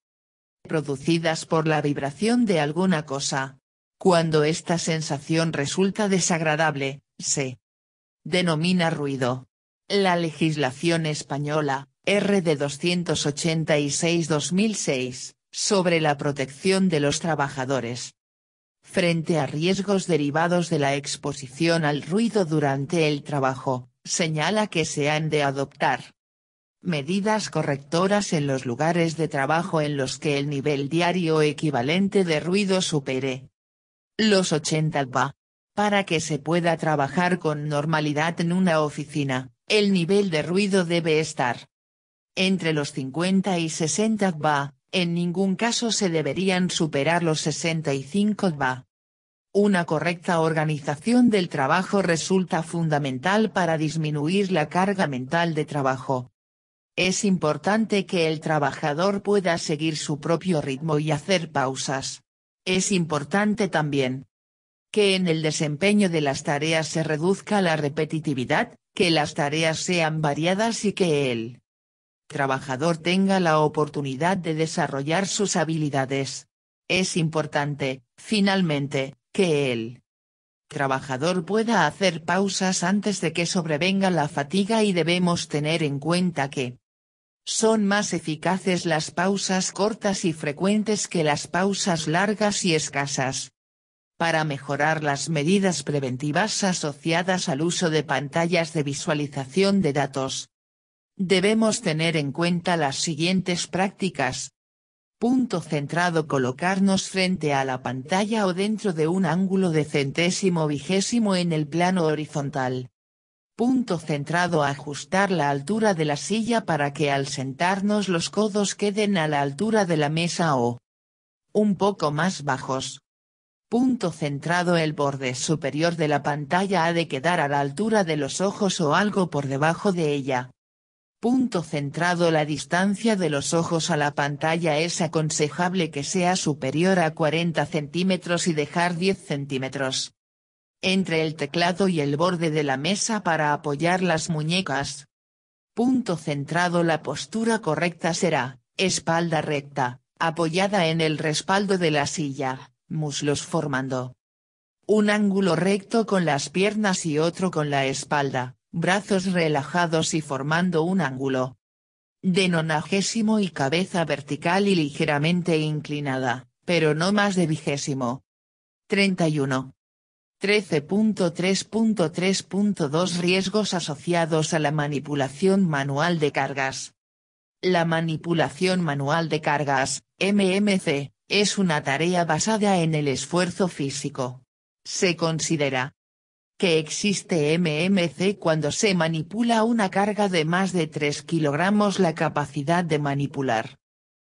producidas por la vibración de alguna cosa. Cuando esta sensación resulta desagradable, se denomina ruido. La legislación española, RD 286/2006, sobre la protección de los trabajadores, Frente a riesgos derivados de la exposición al ruido durante el trabajo, señala que se han de adoptar medidas correctoras en los lugares de trabajo en los que el nivel diario equivalente de ruido supere los 80 dB. Para que se pueda trabajar con normalidad en una oficina, el nivel de ruido debe estar entre los 50 y 60 dB, en ningún caso se deberían superar los 65 dB. Una correcta organización del trabajo resulta fundamental para disminuir la carga mental de trabajo. Es importante que el trabajador pueda seguir su propio ritmo y hacer pausas. Es importante también que en el desempeño de las tareas se reduzca la repetitividad, que las tareas sean variadas y que el trabajador tenga la oportunidad de desarrollar sus habilidades. Es importante, finalmente, que el trabajador pueda hacer pausas antes de que sobrevenga la fatiga y debemos tener en cuenta que son más eficaces las pausas cortas y frecuentes que las pausas largas y escasas. Para mejorar las medidas preventivas asociadas al uso de pantallas de visualización de datos, debemos tener en cuenta las siguientes prácticas. Punto centrado: colocarnos frente a la pantalla o dentro de un ángulo de centésimo vigésimo en el plano horizontal. Punto centrado: ajustar la altura de la silla para que al sentarnos los codos queden a la altura de la mesa o un poco más bajos. Punto centrado: el borde superior de la pantalla ha de quedar a la altura de los ojos o algo por debajo de ella. Punto centrado: la distancia de los ojos a la pantalla es aconsejable que sea superior a 40 centímetros y dejar 10 centímetros entre el teclado y el borde de la mesa para apoyar las muñecas. Punto centrado: la postura correcta será, espalda recta, apoyada en el respaldo de la silla, muslos formando un ángulo recto con las piernas y otro con la espalda, brazos relajados y formando un ángulo de 90 y cabeza vertical y ligeramente inclinada, pero no más de 20. 31. 13.3.3.2 Riesgos asociados a la manipulación manual de cargas. La manipulación manual de cargas, MMC, es una tarea basada en el esfuerzo físico. Se considera que existe MMC cuando se manipula una carga de más de 3 kilogramos. La capacidad de manipular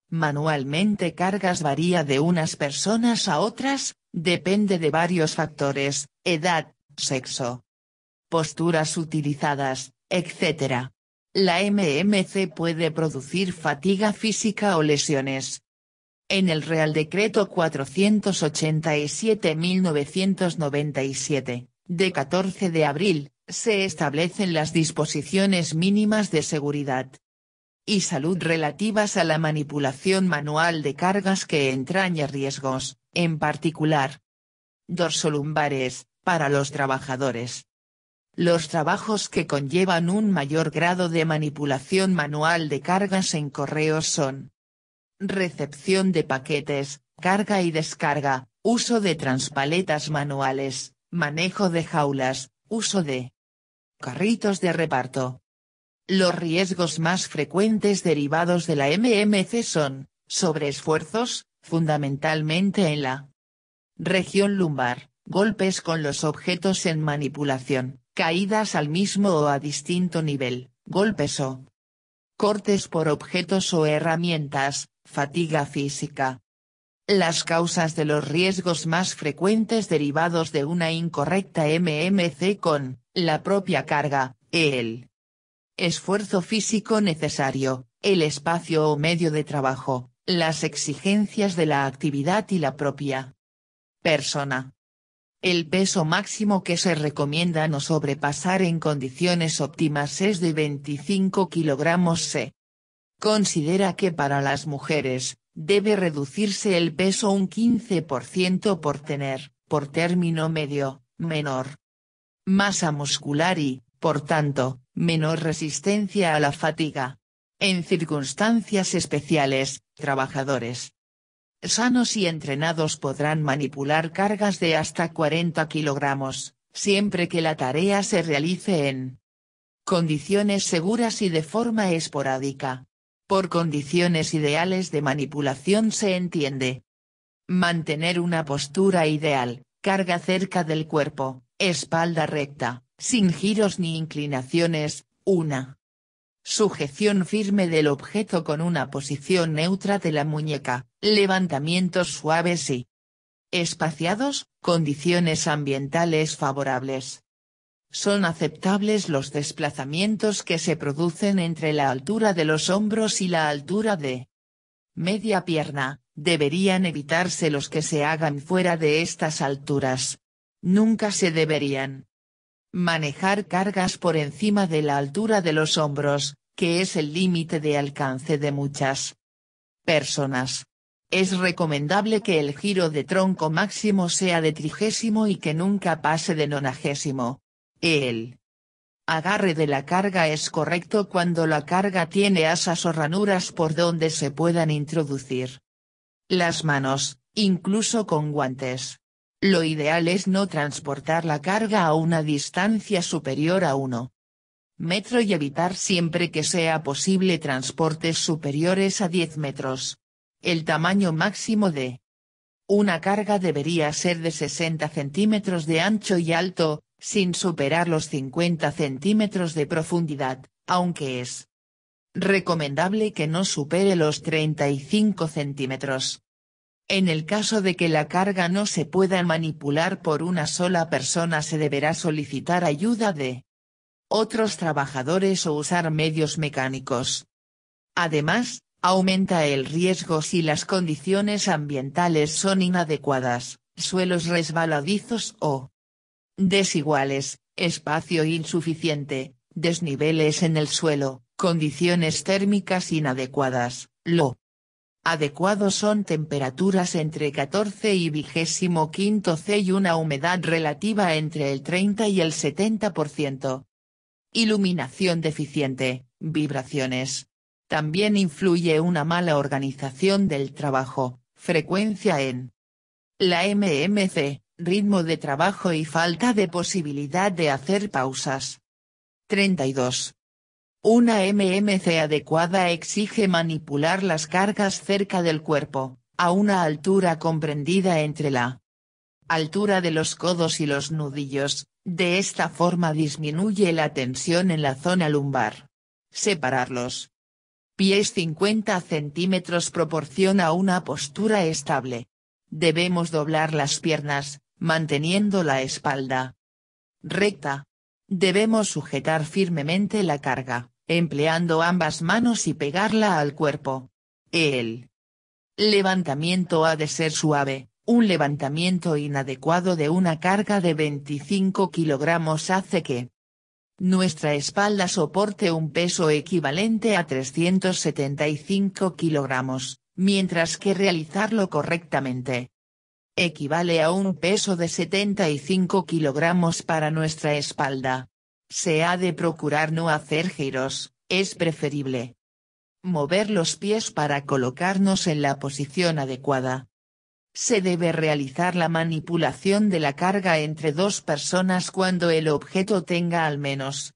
manualmente cargas varía de unas personas a otras, depende de varios factores, edad, sexo, posturas utilizadas, etc. La MMC puede producir fatiga física o lesiones. En el Real Decreto 487/1997, de 14 de abril, se establecen las disposiciones mínimas de seguridad y salud relativas a la manipulación manual de cargas que entraña riesgos, en particular dorsolumbares, para los trabajadores. Los trabajos que conllevan un mayor grado de manipulación manual de cargas en correos son recepción de paquetes, carga y descarga, uso de transpaletas manuales, manejo de jaulas, uso de carritos de reparto. Los riesgos más frecuentes derivados de la MMC son, sobreesfuerzos, fundamentalmente en la región lumbar, golpes con los objetos en manipulación, caídas al mismo o a distinto nivel, golpes o cortes por objetos o herramientas, fatiga física. Las causas de los riesgos más frecuentes derivados de una incorrecta MMC con la propia carga, el esfuerzo físico necesario, el espacio o medio de trabajo, las exigencias de la actividad y la propia persona. El peso máximo que se recomienda no sobrepasar en condiciones óptimas es de 25 kilogramos. Se considera que para las mujeres, debe reducirse el peso un 15% por tener, por término medio, menor masa muscular y, por tanto, menor resistencia a la fatiga. En circunstancias especiales, trabajadores Sanos y entrenados podrán manipular cargas de hasta 40 kilogramos, siempre que la tarea se realice en condiciones seguras y de forma esporádica. Por condiciones ideales de manipulación se entiende mantener una postura ideal, carga cerca del cuerpo, espalda recta, sin giros ni inclinaciones, una sujeción firme del objeto con una posición neutra de la muñeca, levantamientos suaves y espaciados, condiciones ambientales favorables. Son aceptables los desplazamientos que se producen entre la altura de los hombros y la altura de media pierna, deberían evitarse los que se hagan fuera de estas alturas. Nunca se deberían manejar cargas por encima de la altura de los hombros, que es el límite de alcance de muchas personas. Es recomendable que el giro de tronco máximo sea de 30 y que nunca pase de 90. El agarre de la carga es correcto cuando la carga tiene asas o ranuras por donde se puedan introducir las manos, incluso con guantes. Lo ideal es no transportar la carga a una distancia superior a 1 metro y evitar siempre que sea posible transportes superiores a 10 metros. El tamaño máximo de una carga debería ser de 60 centímetros de ancho y alto, sin superar los 50 centímetros de profundidad, aunque es recomendable que no supere los 35 centímetros. En el caso de que la carga no se pueda manipular por una sola persona se deberá solicitar ayuda de otros trabajadores o usar medios mecánicos. Además, aumenta el riesgo si las condiciones ambientales son inadecuadas, suelos resbaladizos o desiguales, espacio insuficiente, desniveles en el suelo, condiciones térmicas inadecuadas. Lo adecuado son temperaturas entre 14 y 25 C y una humedad relativa entre el 30 y el 70%. Iluminación deficiente, vibraciones. También influye una mala organización del trabajo, frecuencia en la MMC, ritmo de trabajo y falta de posibilidad de hacer pausas. 32. Una MMC adecuada exige manipular las cargas cerca del cuerpo, a una altura comprendida entre la altura de los codos y los nudillos, de esta forma disminuye la tensión en la zona lumbar. Separar los pies 50 centímetros proporciona una postura estable. Debemos doblar las piernas, manteniendo la espalda recta. Debemos sujetar firmemente la carga, empleando ambas manos y pegarla al cuerpo. El levantamiento ha de ser suave. Un levantamiento inadecuado de una carga de 25 kilogramos hace que nuestra espalda soporte un peso equivalente a 375 kilogramos, mientras que realizarlo correctamente equivale a un peso de 75 kilogramos para nuestra espalda. Se ha de procurar no hacer giros, es preferible mover los pies para colocarnos en la posición adecuada. Se debe realizar la manipulación de la carga entre dos personas cuando el objeto tenga al menos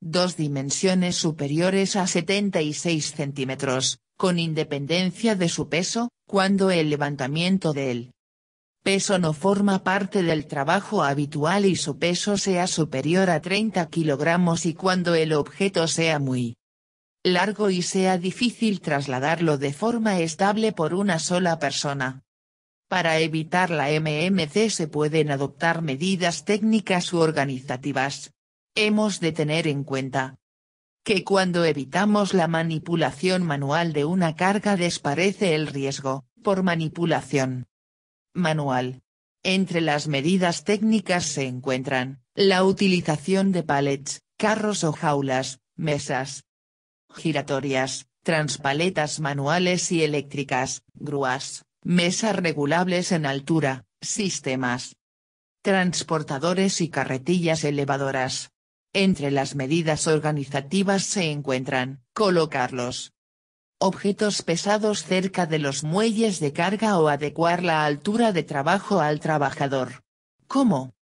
2 dimensiones superiores a 76 centímetros, con independencia de su peso, cuando el levantamiento del peso no forma parte del trabajo habitual y su peso sea superior a 30 kilogramos y cuando el objeto sea muy largo y sea difícil trasladarlo de forma estable por una sola persona. Para evitar la MMC se pueden adoptar medidas técnicas u organizativas. Hemos de tener en cuenta que cuando evitamos la manipulación manual de una carga desaparece el riesgo, por manipulación manual. Entre las medidas técnicas se encuentran, la utilización de pallets, carros o jaulas, mesas giratorias, transpaletas manuales y eléctricas, grúas, mesas regulables en altura, sistemas transportadores y carretillas elevadoras. Entre las medidas organizativas se encuentran, colocarlos Objetos pesados cerca de los muelles de carga o adecuar la altura de trabajo al trabajador. Como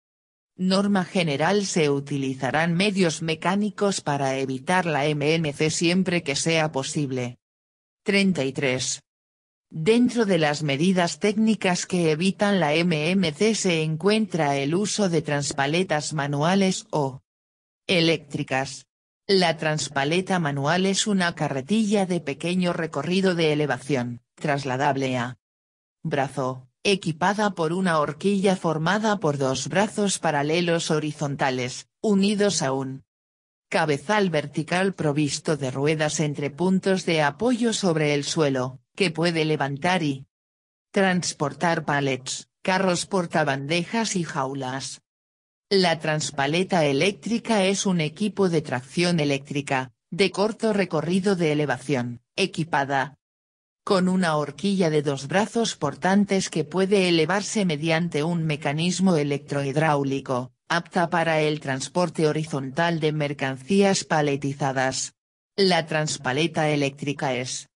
norma general se utilizarán medios mecánicos para evitar la MMC siempre que sea posible. 33. Dentro de las medidas técnicas que evitan la MMC se encuentra el uso de transpaletas manuales o eléctricas. La transpaleta manual es una carretilla de pequeño recorrido de elevación, trasladable a brazo, equipada por una horquilla formada por dos brazos paralelos horizontales, unidos a un cabezal vertical provisto de ruedas entre puntos de apoyo sobre el suelo, que puede levantar y transportar pallets, carros portabandejas y jaulas. La transpaleta eléctrica es un equipo de tracción eléctrica, de corto recorrido de elevación, equipada con una horquilla de dos brazos portantes que puede elevarse mediante un mecanismo electrohidráulico, apta para el transporte horizontal de mercancías paletizadas. La transpaleta eléctrica es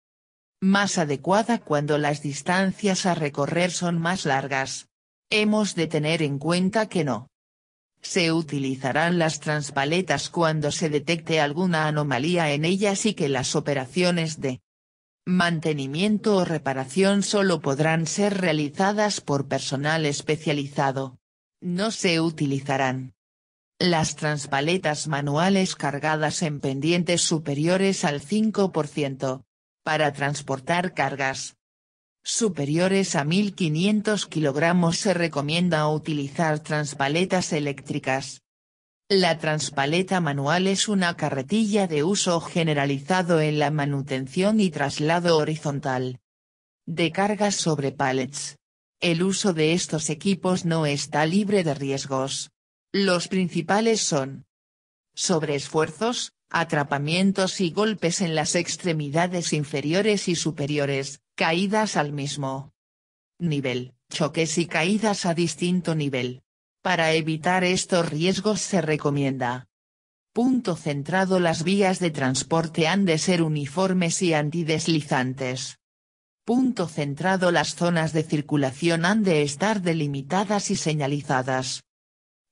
más adecuada cuando las distancias a recorrer son más largas. Hemos de tener en cuenta que no se utilizarán las transpaletas cuando se detecte alguna anomalía en ellas y que las operaciones de mantenimiento o reparación solo podrán ser realizadas por personal especializado. No se utilizarán las transpaletas manuales cargadas en pendientes superiores al 5%, para transportar cargas superiores a 1500 kilogramos se recomienda utilizar transpaletas eléctricas. La transpaleta manual es una carretilla de uso generalizado en la manutención y traslado horizontal de cargas sobre pallets. El uso de estos equipos no está libre de riesgos. Los principales son sobreesfuerzos, atrapamientos y golpes en las extremidades inferiores y superiores, caídas al mismo nivel, choques y caídas a distinto nivel. Para evitar estos riesgos se recomienda. Punto centrado: las vías de transporte han de ser uniformes y antideslizantes. Punto centrado: las zonas de circulación han de estar delimitadas y señalizadas.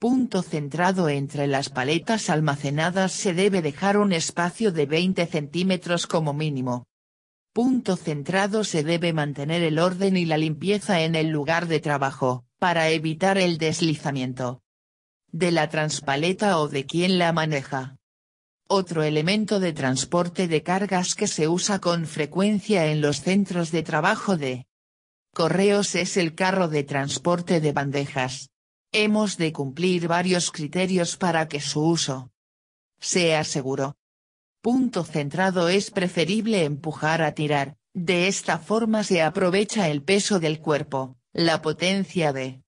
Punto centrado: entre las paletas almacenadas se debe dejar un espacio de 20 centímetros como mínimo. Punto centrado: se debe mantener el orden y la limpieza en el lugar de trabajo, para evitar el deslizamiento de la transpaleta o de quien la maneja. Otro elemento de transporte de cargas que se usa con frecuencia en los centros de trabajo de correos es el carro de transporte de bandejas. Hemos de cumplir varios criterios para que su uso sea seguro. Punto centrado: es preferible empujar a tirar, de esta forma se aprovecha el peso del cuerpo, la potencia de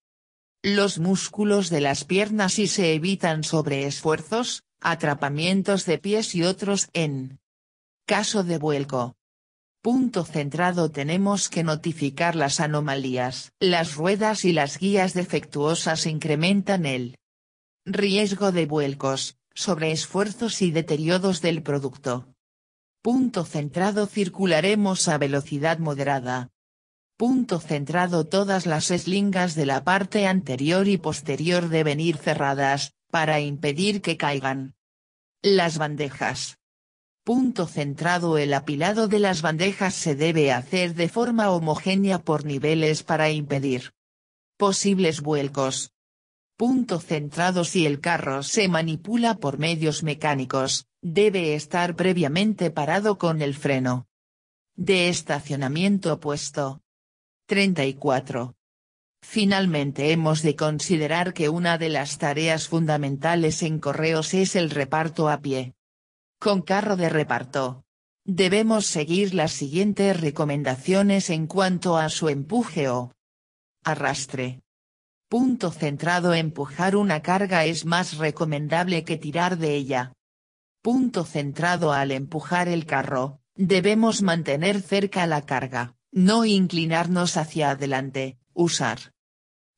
los músculos de las piernas y se evitan sobreesfuerzos, atrapamientos de pies y otros en caso de vuelco. Punto centrado: tenemos que notificar las anomalías. Las ruedas y las guías defectuosas incrementan el riesgo de vuelcos, sobreesfuerzos y deterioros del producto. Punto centrado: circularemos a velocidad moderada. Punto centrado: todas las eslingas de la parte anterior y posterior deben ir cerradas, para impedir que caigan las bandejas. Punto centrado: el apilado de las bandejas se debe hacer de forma homogénea por niveles para impedir posibles vuelcos. Punto centrado: si el carro se manipula por medios mecánicos, debe estar previamente parado con el freno de estacionamiento puesto. 34. Finalmente hemos de considerar que una de las tareas fundamentales en correos es el reparto a pie. Con carro de reparto, debemos seguir las siguientes recomendaciones en cuanto a su empuje o arrastre. Punto centrado: empujar una carga es más recomendable que tirar de ella. Punto centrado: al empujar el carro, debemos mantener cerca la carga, no inclinarnos hacia adelante, usar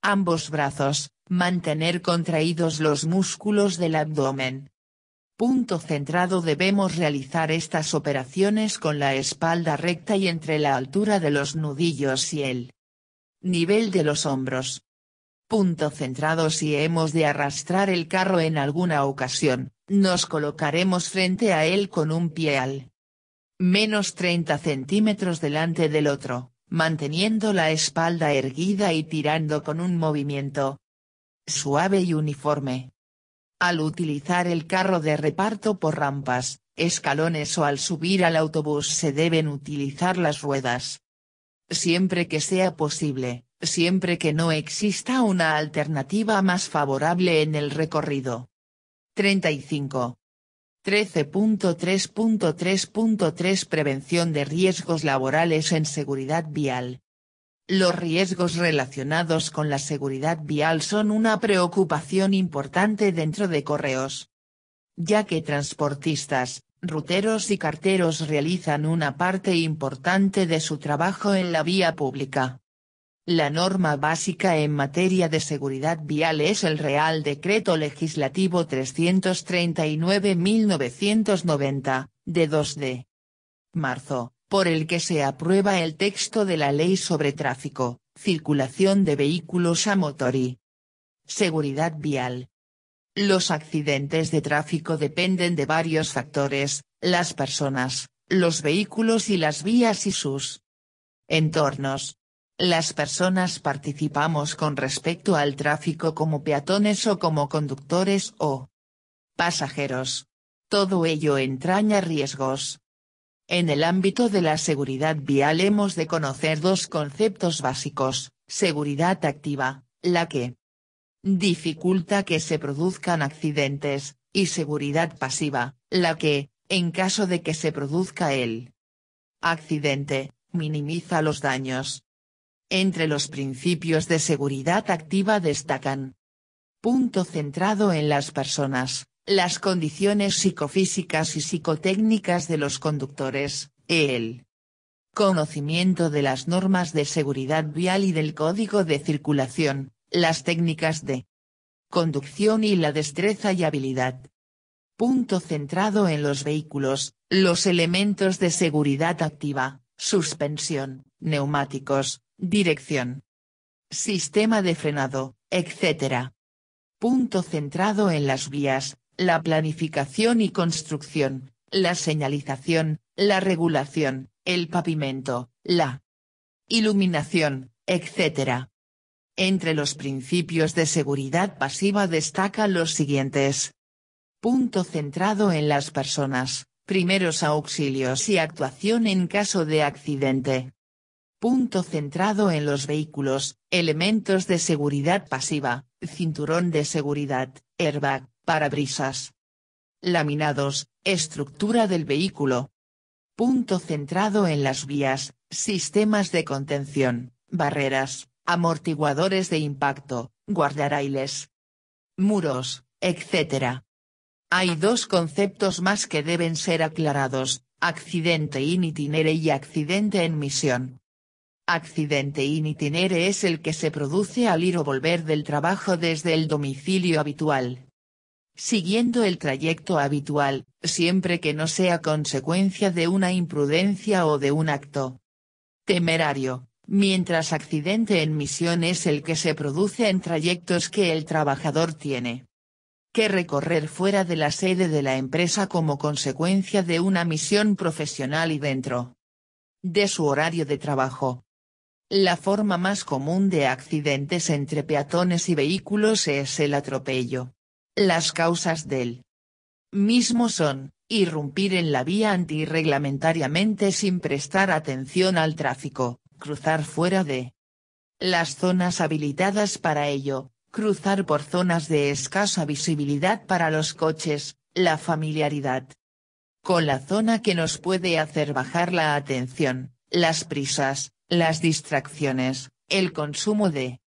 ambos brazos, mantener contraídos los músculos del abdomen. Punto centrado. Debemos realizar estas operaciones con la espalda recta y entre la altura de los nudillos y el nivel de los hombros. Punto centrado. Si hemos de arrastrar el carro en alguna ocasión, nos colocaremos frente a él con un pie al menos 30 centímetros delante del otro, manteniendo la espalda erguida y tirando con un movimiento suave y uniforme. Al utilizar el carro de reparto por rampas, escalones o al subir al autobús se deben utilizar las ruedas. Siempre que sea posible, siempre que no exista una alternativa más favorable en el recorrido. 35. 13.3.3.3 Prevención de riesgos laborales en seguridad vial. Los riesgos relacionados con la seguridad vial son una preocupación importante dentro de Correos, ya que transportistas, ruteros y carteros realizan una parte importante de su trabajo en la vía pública. La norma básica en materia de seguridad vial es el Real Decreto Legislativo 339/1990, de 2 de marzo, por el que se aprueba el texto de la Ley sobre Tráfico, Circulación de Vehículos a Motor y Seguridad Vial. Los accidentes de tráfico dependen de varios factores: las personas, los vehículos y las vías y sus entornos. Las personas participamos con respecto al tráfico como peatones o como conductores o pasajeros. Todo ello entraña riesgos. En el ámbito de la seguridad vial hemos de conocer dos conceptos básicos: seguridad activa, la que dificulta que se produzcan accidentes, y seguridad pasiva, la que, en caso de que se produzca el accidente, minimiza los daños. Entre los principios de seguridad activa destacan: punto centrado en las personas, las condiciones psicofísicas y psicotécnicas de los conductores, el conocimiento de las normas de seguridad vial y del código de circulación, las técnicas de conducción y la destreza y habilidad. Punto centrado en los vehículos, los elementos de seguridad activa, suspensión, neumáticos, dirección, sistema de frenado, etc. Punto centrado en las vías, la planificación y construcción, la señalización, la regulación, el pavimento, la iluminación, etc. Entre los principios de seguridad pasiva destacan los siguientes. Punto centrado en las personas, primeros auxilios y actuación en caso de accidente. Punto centrado en los vehículos, elementos de seguridad pasiva, cinturón de seguridad, airbag, parabrisas, laminados, estructura del vehículo. Punto centrado en las vías, sistemas de contención, barreras, amortiguadores de impacto, guardarrailes, muros, etc. Hay dos conceptos más que deben ser aclarados: accidente in itinere y accidente en misión. Accidente in itinere es el que se produce al ir o volver del trabajo desde el domicilio habitual, siguiendo el trayecto habitual, siempre que no sea consecuencia de una imprudencia o de un acto temerario, mientras accidente en misión es el que se produce en trayectos que el trabajador tiene que recorrer fuera de la sede de la empresa como consecuencia de una misión profesional y dentro de su horario de trabajo. La forma más común de accidentes entre peatones y vehículos es el atropello. Las causas del mismo son: irrumpir en la vía antirreglamentariamente sin prestar atención al tráfico, cruzar fuera de las zonas habilitadas para ello, cruzar por zonas de escasa visibilidad para los coches, la familiaridad con la zona que nos puede hacer bajar la atención, las prisas, las distracciones, el consumo de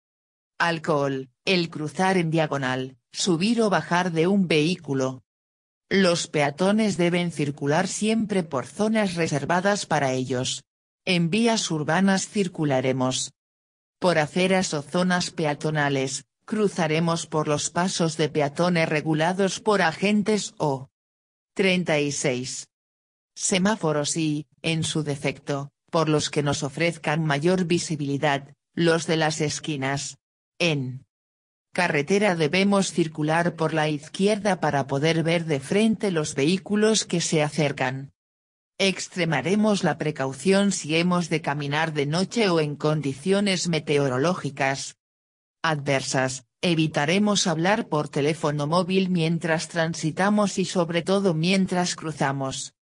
alcohol, el cruzar en diagonal, subir o bajar de un vehículo. Los peatones deben circular siempre por zonas reservadas para ellos. En vías urbanas circularemos por aceras o zonas peatonales, cruzaremos por los pasos de peatones regulados por agentes o 36. Semáforos y, en su defecto, por los que nos ofrezcan mayor visibilidad, los de las esquinas. En carretera debemos circular por la izquierda para poder ver de frente los vehículos que se acercan. Extremaremos la precaución si hemos de caminar de noche o en condiciones meteorológicas adversas. Evitaremos hablar por teléfono móvil mientras transitamos y sobre todo mientras cruzamos.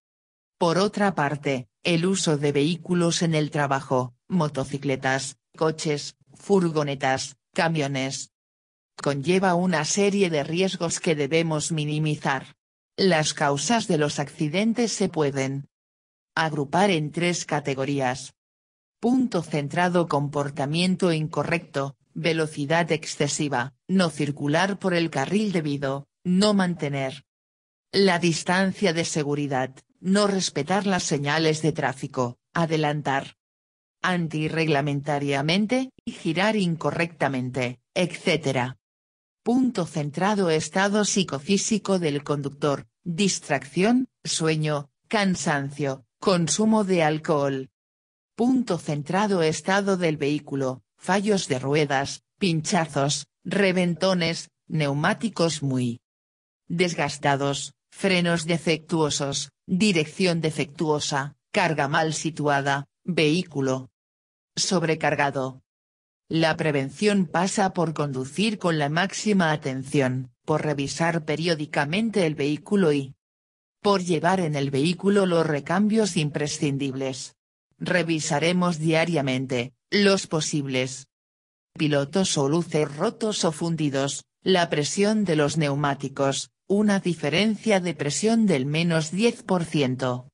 Por otra parte, el uso de vehículos en el trabajo, motocicletas, coches, furgonetas, camiones, conlleva una serie de riesgos que debemos minimizar. Las causas de los accidentes se pueden agrupar en 3 categorías. Punto centrado: comportamiento incorrecto, velocidad excesiva, no circular por el carril debido, no mantener la distancia de seguridad, no respetar las señales de tráfico, adelantar antirreglamentariamente, y girar incorrectamente, etc. Punto centrado: estado psicofísico del conductor, distracción, sueño, cansancio, consumo de alcohol. Punto centrado: estado del vehículo, fallos de ruedas, pinchazos, reventones, neumáticos muy desgastados, frenos defectuosos, dirección defectuosa, carga mal situada, vehículo sobrecargado. La prevención pasa por conducir con la máxima atención, por revisar periódicamente el vehículo y por llevar en el vehículo los recambios imprescindibles. Revisaremos diariamente los posibles pilotos o luces rotos o fundidos, la presión de los neumáticos. Una diferencia de presión del menos 10%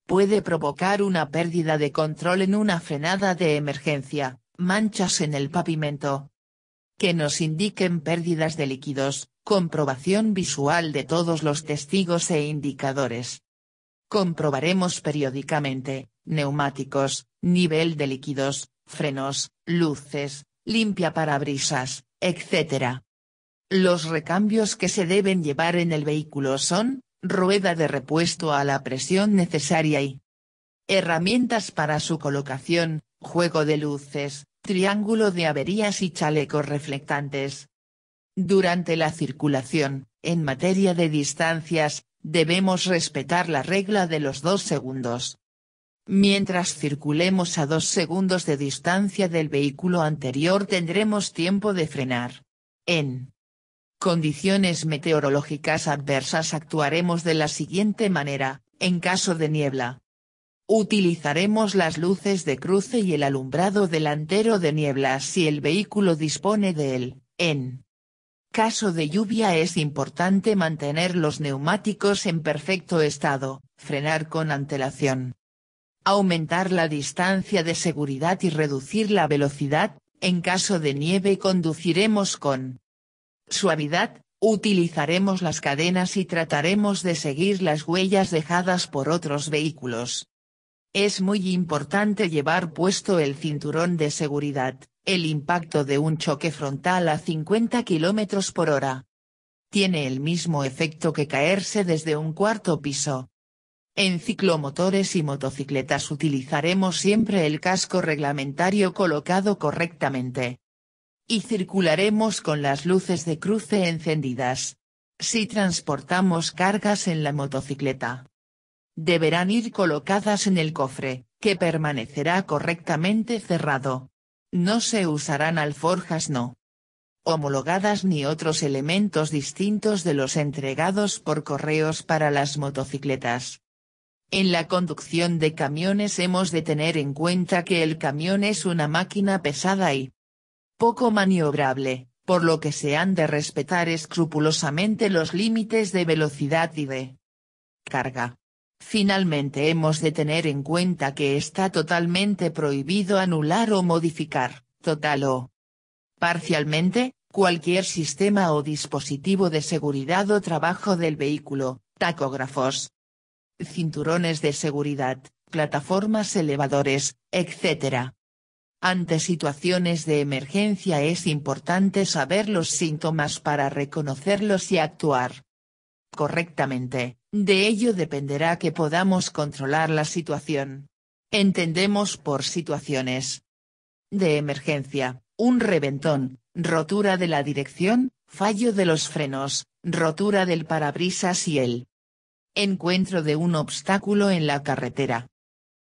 puede provocar una pérdida de control en una frenada de emergencia, manchas en el pavimento que nos indiquen pérdidas de líquidos, comprobación visual de todos los testigos e indicadores. Comprobaremos periódicamente, neumáticos, nivel de líquidos, frenos, luces, limpia parabrisas, etc. Los recambios que se deben llevar en el vehículo son: rueda de repuesto a la presión necesaria y herramientas para su colocación, juego de luces, triángulo de averías y chalecos reflectantes. Durante la circulación, en materia de distancias, debemos respetar la regla de los 2 segundos. Mientras circulemos a 2 segundos de distancia del vehículo anterior tendremos tiempo de frenar. En condiciones meteorológicas adversas actuaremos de la siguiente manera: en caso de niebla, utilizaremos las luces de cruce y el alumbrado delantero de niebla si el vehículo dispone de él. En caso de lluvia es importante mantener los neumáticos en perfecto estado, frenar con antelación, aumentar la distancia de seguridad y reducir la velocidad. En caso de nieve conduciremos con suavidad, utilizaremos las cadenas y trataremos de seguir las huellas dejadas por otros vehículos. Es muy importante llevar puesto el cinturón de seguridad. El impacto de un choque frontal a 50 km por hora tiene el mismo efecto que caerse desde un 4º piso. En ciclomotores y motocicletas utilizaremos siempre el casco reglamentario colocado correctamente. Y circularemos con las luces de cruce encendidas. Si transportamos cargas en la motocicleta, deberán ir colocadas en el cofre, que permanecerá correctamente cerrado. No se usarán alforjas no homologadas ni otros elementos distintos de los entregados por correos para las motocicletas. En la conducción de camiones hemos de tener en cuenta que el camión es una máquina pesada y poco maniobrable, por lo que se han de respetar escrupulosamente los límites de velocidad y de carga. Finalmente hemos de tener en cuenta que está totalmente prohibido anular o modificar, total o parcialmente, cualquier sistema o dispositivo de seguridad o trabajo del vehículo, tacógrafos, cinturones de seguridad, plataformas elevadores, etc. Ante situaciones de emergencia es importante saber los síntomas para reconocerlos y actuar correctamente, de ello dependerá que podamos controlar la situación. Entendemos por situaciones de emergencia, un reventón, rotura de la dirección, fallo de los frenos, rotura del parabrisas y el encuentro de un obstáculo en la carretera.